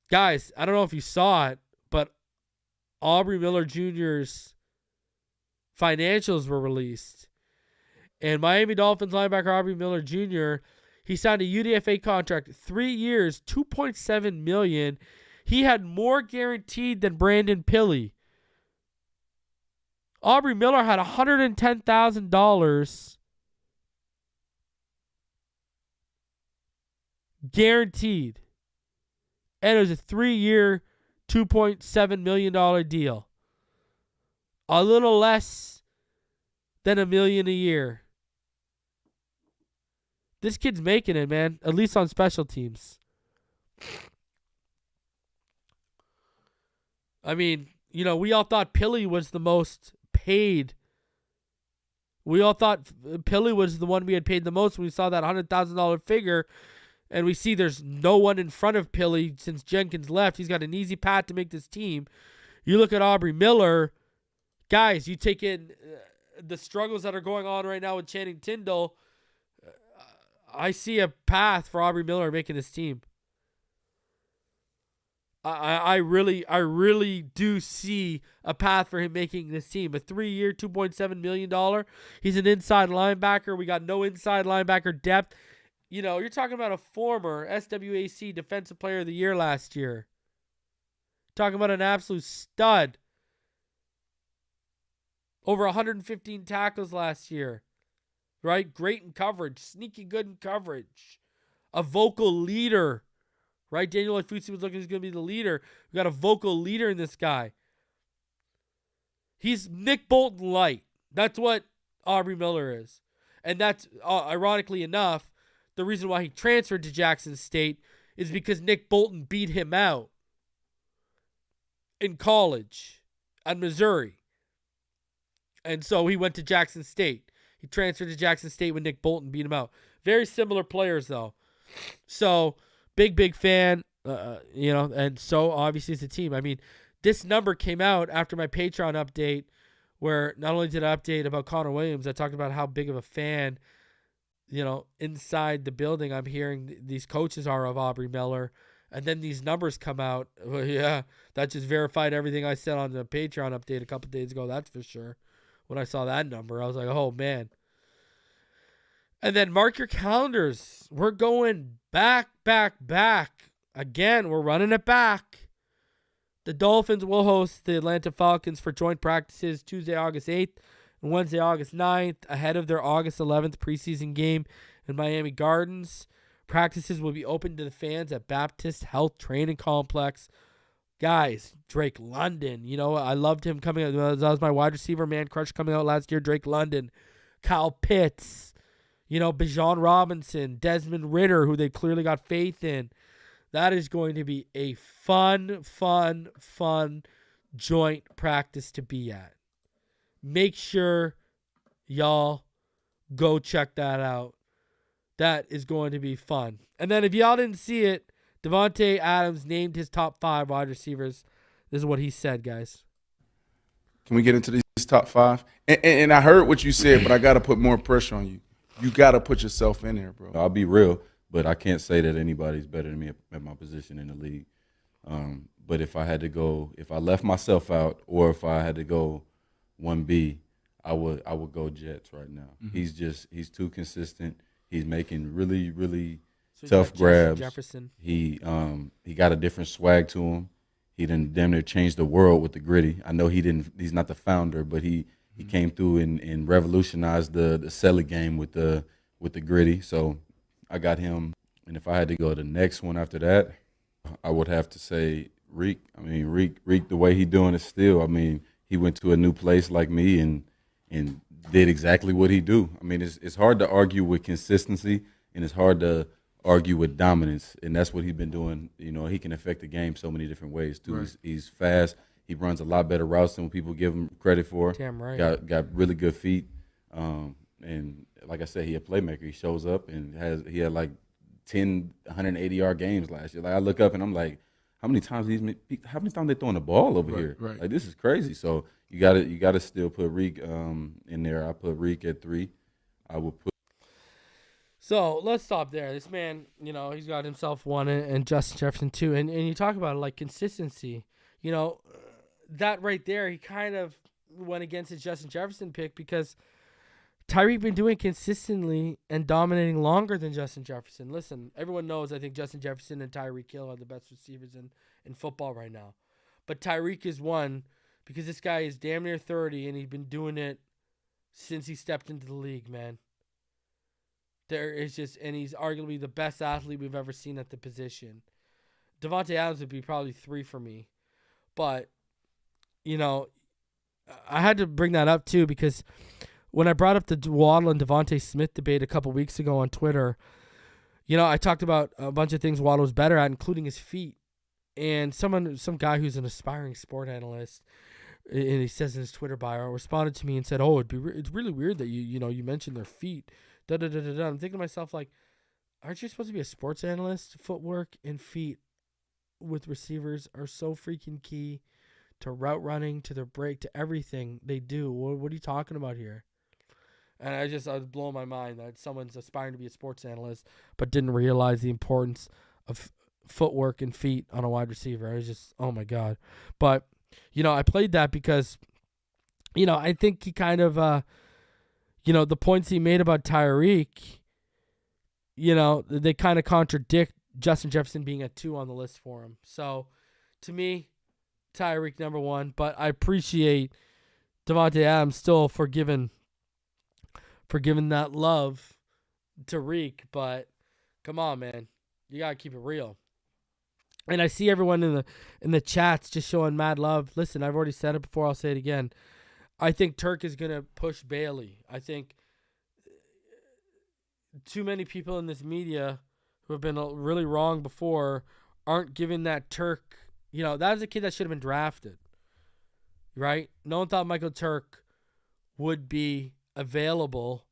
Guys, I don't know if you saw it, but Aubrey Miller Jr.'s financials were released. And Miami Dolphins linebacker Aubrey Miller Jr., he signed a UDFA contract, 3 years, $2.7 million. He had more guaranteed than Brandon Pilley. Aubrey Miller had $110,000 guaranteed. And it was a 3-year, $2.7 million deal. A little less than $1 million a year. This kid's making it, man. At least on special teams. I mean, we all thought Pilley was the most paid. We all thought Pilley was the one we had paid the most when we saw that $100,000 figure. And we see there's no one in front of Pilley since Jenkins left. He's got an easy path to make this team. You look at Aubrey Miller. Guys, you take in the struggles that are going on right now with Channing Tindall. I see a path for Aubrey Miller making this team. I really do see a path for him making this team. A 3-year, $2.7 million. He's an inside linebacker. We got no inside linebacker depth. You're talking about a former SWAC Defensive Player of the Year last year. Talking about an absolute stud. Over 115 tackles last year. Right? Great in coverage. Sneaky good in coverage. A vocal leader. Right? Daniel Ifusi was looking, he's going to be the leader. We got a vocal leader in this guy. He's Nick Bolton light. That's what Aubrey Miller is. And that's, ironically enough, the reason why he transferred to Jackson State is because Nick Bolton beat him out in college at Missouri. And so he went to Jackson State. He transferred to Jackson State when Nick Bolton beat him out. Very similar players, though. So, big fan, and so obviously it's a team. I mean, this number came out after my Patreon update, where not only did I update about Connor Williams, I talked about how big of a fan, inside the building I'm hearing these coaches are of Aubrey Miller. And then these numbers come out. Well, yeah, that just verified everything I said on the Patreon update a couple days ago, that's for sure. When I saw that number, I was like, oh, man. And then mark your calendars. We're going back. Again, we're running it back. The Dolphins will host the Atlanta Falcons for joint practices Tuesday, August 8th and Wednesday, August 9th, ahead of their August 11th preseason game in Miami Gardens. Practices will be open to the fans at Baptist Health Training Complex. Guys, Drake London, I loved him coming out. That was my wide receiver man crush coming out last year. Drake London Kyle Pitts, Bijan Robinson, Desmond Ridder, who they clearly got faith in. That is going to be a fun joint practice to be at. Make sure y'all go check that out. That is going to be fun. And then if y'all didn't see it, Davante Adams named his top 5 wide receivers. This is what he said, guys. Can we get into these top 5? And I heard what you said, but I got to put more pressure on you. You got to put yourself in there, bro. I'll be real, but I can't say that anybody's better than me at my position in the league. But if I left myself out, or if I had to go 1B, I would go Jets right now. Mm-hmm. He's too consistent. He's making really, really tough grabs. Jefferson. He got a different swag to him. He done damn near changed the world with the gritty. I know he's not the founder, but he came through and revolutionized the celly game with the gritty. So I got him. And if I had to go to the next one after that, I would have to say Reek. I mean, Reek, the way he doing it still. I mean, he went to a new place like me and did exactly what he do. I mean, it's hard to argue with consistency, and it's hard to argue with dominance, and that's what he's been doing. He can affect the game so many different ways too. Right. He's fast. He runs a lot better routes than what people give him credit for. Damn right. Got really good feet, and like I said, he a playmaker. He shows up and he had like 10 180-yard games last year. Like I look up and I'm like, how many times they throwing the ball over here? Right. Like this is crazy. So you gotta still put Reek in there. I put Reek at 3. I would put. So let's stop there. This man, he's got himself 1 and Justin Jefferson 2. And you talk about it like consistency. That right there, he kind of went against his Justin Jefferson pick because Tyreek been doing consistently and dominating longer than Justin Jefferson. Listen, everyone knows I think Justin Jefferson and Tyreek Hill are the best receivers in football right now. But Tyreek is one because this guy is damn near 30 and he's been doing it since he stepped into the league, man. And he's arguably the best athlete we've ever seen at the position. Davante Adams would be probably 3 for me. But, I had to bring that up too because when I brought up the Waddle and Devontae Smith debate a couple weeks ago on Twitter, I talked about a bunch of things Waddle was better at, including his feet. And some guy who's an aspiring sport analyst, and he says in his Twitter bio, responded to me and said, "Oh, it's really weird that you mentioned their feet." I'm thinking to myself, like, aren't you supposed to be a sports analyst? Footwork and feet with receivers are so freaking key to route running, to their break, to everything they do. What are you talking about here? And I was blowing my mind that someone's aspiring to be a sports analyst but didn't realize the importance of footwork and feet on a wide receiver. I was just, oh my God. But, I played that because, I think he kind of, the points he made about Tyreek, they kind of contradict Justin Jefferson being at 2 on the list for him. So, to me, Tyreek number 1. But I appreciate Davante Adams still for giving that love to Reek. But, come on, man. You got to keep it real. And I see everyone in the chats just showing mad love. Listen, I've already said it before. I'll say it again. I think Turk is going to push Bailey. I think too many people in this media who have been really wrong before aren't giving that Turk. That was a kid that should have been drafted, right? No one thought Michael Turk would be available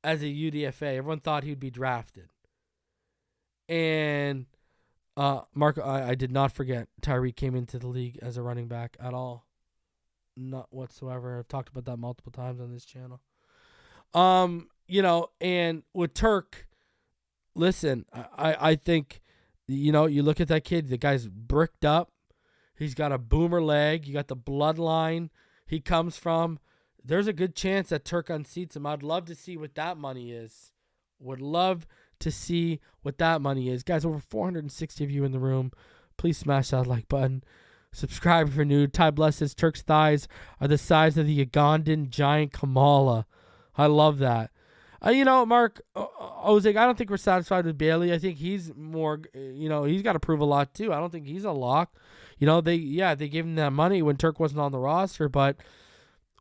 as a UDFA. Everyone thought he would be drafted. And Mark, I did not forget Tyreek came into the league as a running back at all. Not whatsoever. I've talked about that multiple times on this channel. And with Turk, listen, I think, you look at that kid, the guy's bricked up. He's got a boomer leg. You got the bloodline he comes from. There's a good chance that Turk unseats him. I'd love to see what that money is. Would love to see what that money is. Guys, over 460 of you in the room. Please smash that like button. Subscribe if you're new. Ty Bless says Turk's thighs are the size of the Ugandan giant Kamala. I love that. Mark, I was like, I don't think we're satisfied with Bailey. I think he's more, he's got to prove a lot too. I don't think he's a lock. They gave him that money when Turk wasn't on the roster, but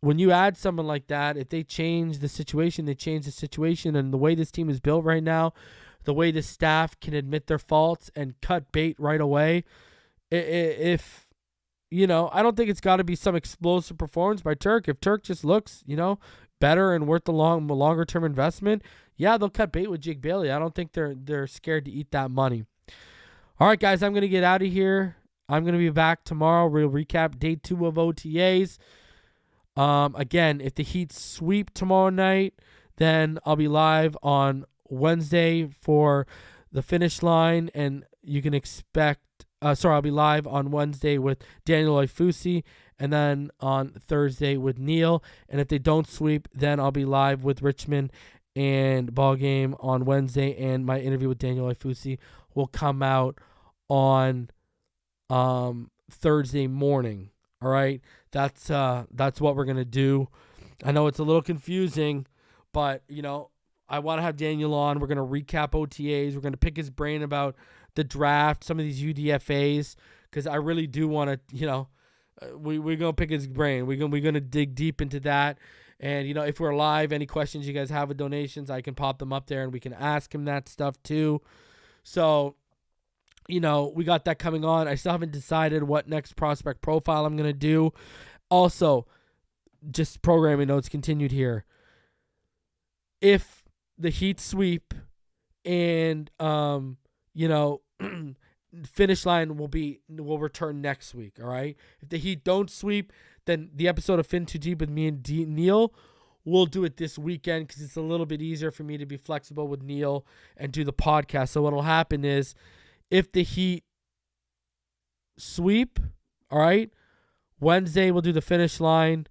when you add someone like that, if they change the situation, they change the situation. And the way this team is built right now, the way the staff can admit their faults and cut bait right away, if, I don't think it's got to be some explosive performance by Turk. If Turk just looks, better and worth the longer term investment, yeah, they'll cut bait with Jake Bailey. I don't think they're scared to eat that money. All right, guys, I'm going to get out of here. I'm going to be back tomorrow. We'll recap day 2 of OTAs. Again, if the Heat sweep tomorrow night, then I'll be live on Wednesday for the finish line, and you can expect I'll be live on Wednesday with Daniel Oifusi, and then on Thursday with Neil. And if they don't sweep, then I'll be live with Richmond and Ball Game on Wednesday, and my interview with Daniel Oifusi will come out on Thursday morning. All right, that's what we're gonna do. I know it's a little confusing, but I want to have Daniel on. We're gonna recap OTAs. We're gonna pick his brain about the draft, some of these UDFAs, because I really do want to. We're gonna pick his brain. We're gonna dig deep into that. And if we're live, any questions you guys have with donations, I can pop them up there and we can ask him that stuff too. So, we got that coming on. I still haven't decided what next prospect profile I'm going to do. Also, just programming notes continued here. If the Heat sweep and, finish line will return next week, all right? If the Heat don't sweep, then the episode of Fin Too Deep with me and Neil, we'll do it this weekend because it's a little bit easier for me to be flexible with Neil and do the podcast. So what'll happen is, if the Heat sweep, all right, Wednesday we'll do the finish line.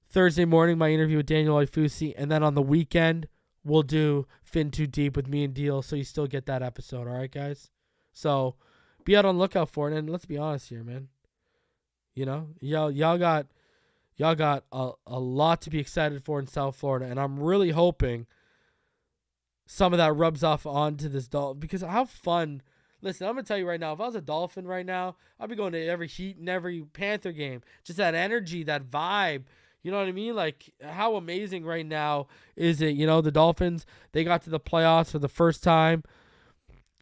Thursday morning, my interview with Daniel Oifusi. And then on the weekend, we'll do Fin Too Deep with me and Deal. So you still get that episode, all right, guys? So be out on the lookout for it. And let's be honest here, man. Y'all got a lot to be excited for in South Florida. And I'm really hoping some of that rubs off onto this Dolphin. Because how fun... Listen, I'm going to tell you right now, if I was a Dolphin right now, I'd be going to every Heat and every Panther game. Just that energy, that vibe. You know what I mean? Like, how amazing right now is it? The Dolphins, they got to the playoffs for the first time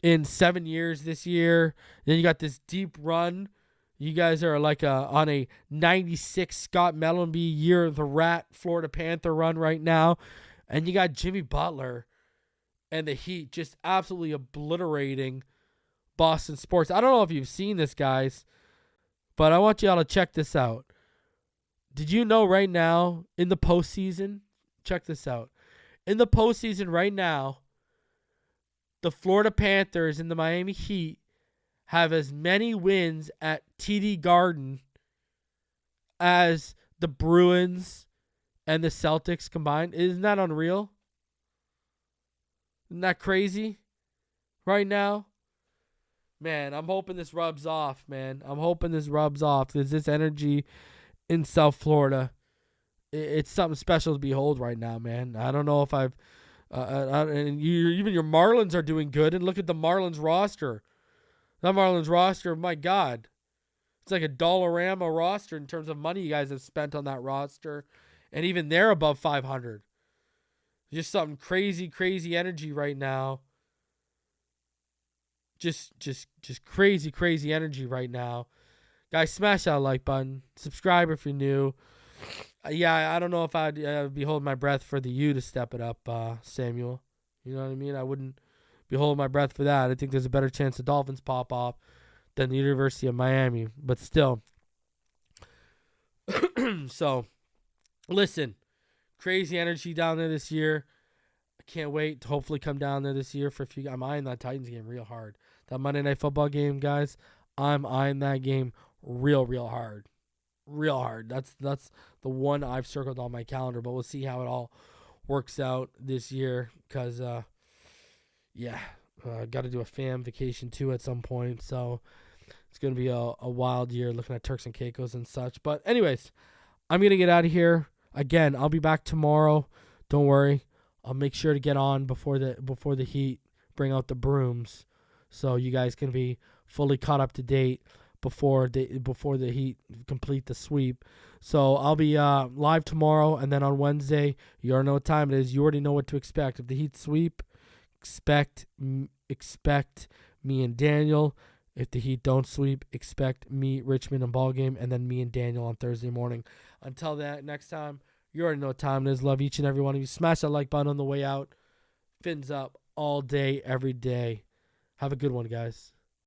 in 7 years this year. Then you got this deep run. You guys are like on a 96 Scott Mellenby year of the Rat Florida Panther run right now. And you got Jimmy Butler and the Heat just absolutely obliterating Boston sports. I don't know if you've seen this, guys, but I want y'all to check this out. Did you know right now in the postseason? Check this out. In the postseason right now, the Florida Panthers and the Miami Heat have as many wins at TD Garden as the Bruins and the Celtics combined. Isn't that unreal? Isn't that crazy right now? Man, I'm hoping this rubs off, man. I'm hoping this rubs off. There's this energy in South Florida. It's something special to behold right now, man. I don't know if I've... even your Marlins are doing good. And look at the Marlins roster. That Marlins roster, my God. It's like a Dollarama roster in terms of money you guys have spent on that roster. And even they're above 500. Just something crazy, crazy energy right now. Just crazy, crazy energy right now. Guys, smash that like button. Subscribe if you're new. I don't know if I'd be holding my breath for the U to step it up, Samuel. You know what I mean? I wouldn't be holding my breath for that. I think there's a better chance the Dolphins pop off than the University of Miami. But still. So, listen. Crazy energy down there this year. I can't wait to hopefully come down there this year for a few. I'm eyeing that Titans game real hard. That Monday Night Football game, guys. I'm eyeing that game real hard. Real hard. That's the one I've circled on my calendar, but we'll see how it all works out this year because, got to do a fam vacation too at some point. So it's going to be a wild year looking at Turks and Caicos and such. But anyways, I'm going to get out of here. Again, I'll be back tomorrow. Don't worry. I'll make sure to get on before the Heat bring out the brooms so you guys can be fully caught up to date. before the Heat complete the sweep. So I'll be live tomorrow, and then on Wednesday, you already know what time it is. You already know what to expect. If the Heat sweep, expect me and Daniel. If the Heat don't sweep, expect me, Richmond, and Ballgame, and then me and Daniel on Thursday morning. Until that, next time, you already know what time it is. Love each and every one of you. Smash that like button on the way out. Fins up all day, every day. Have a good one, guys.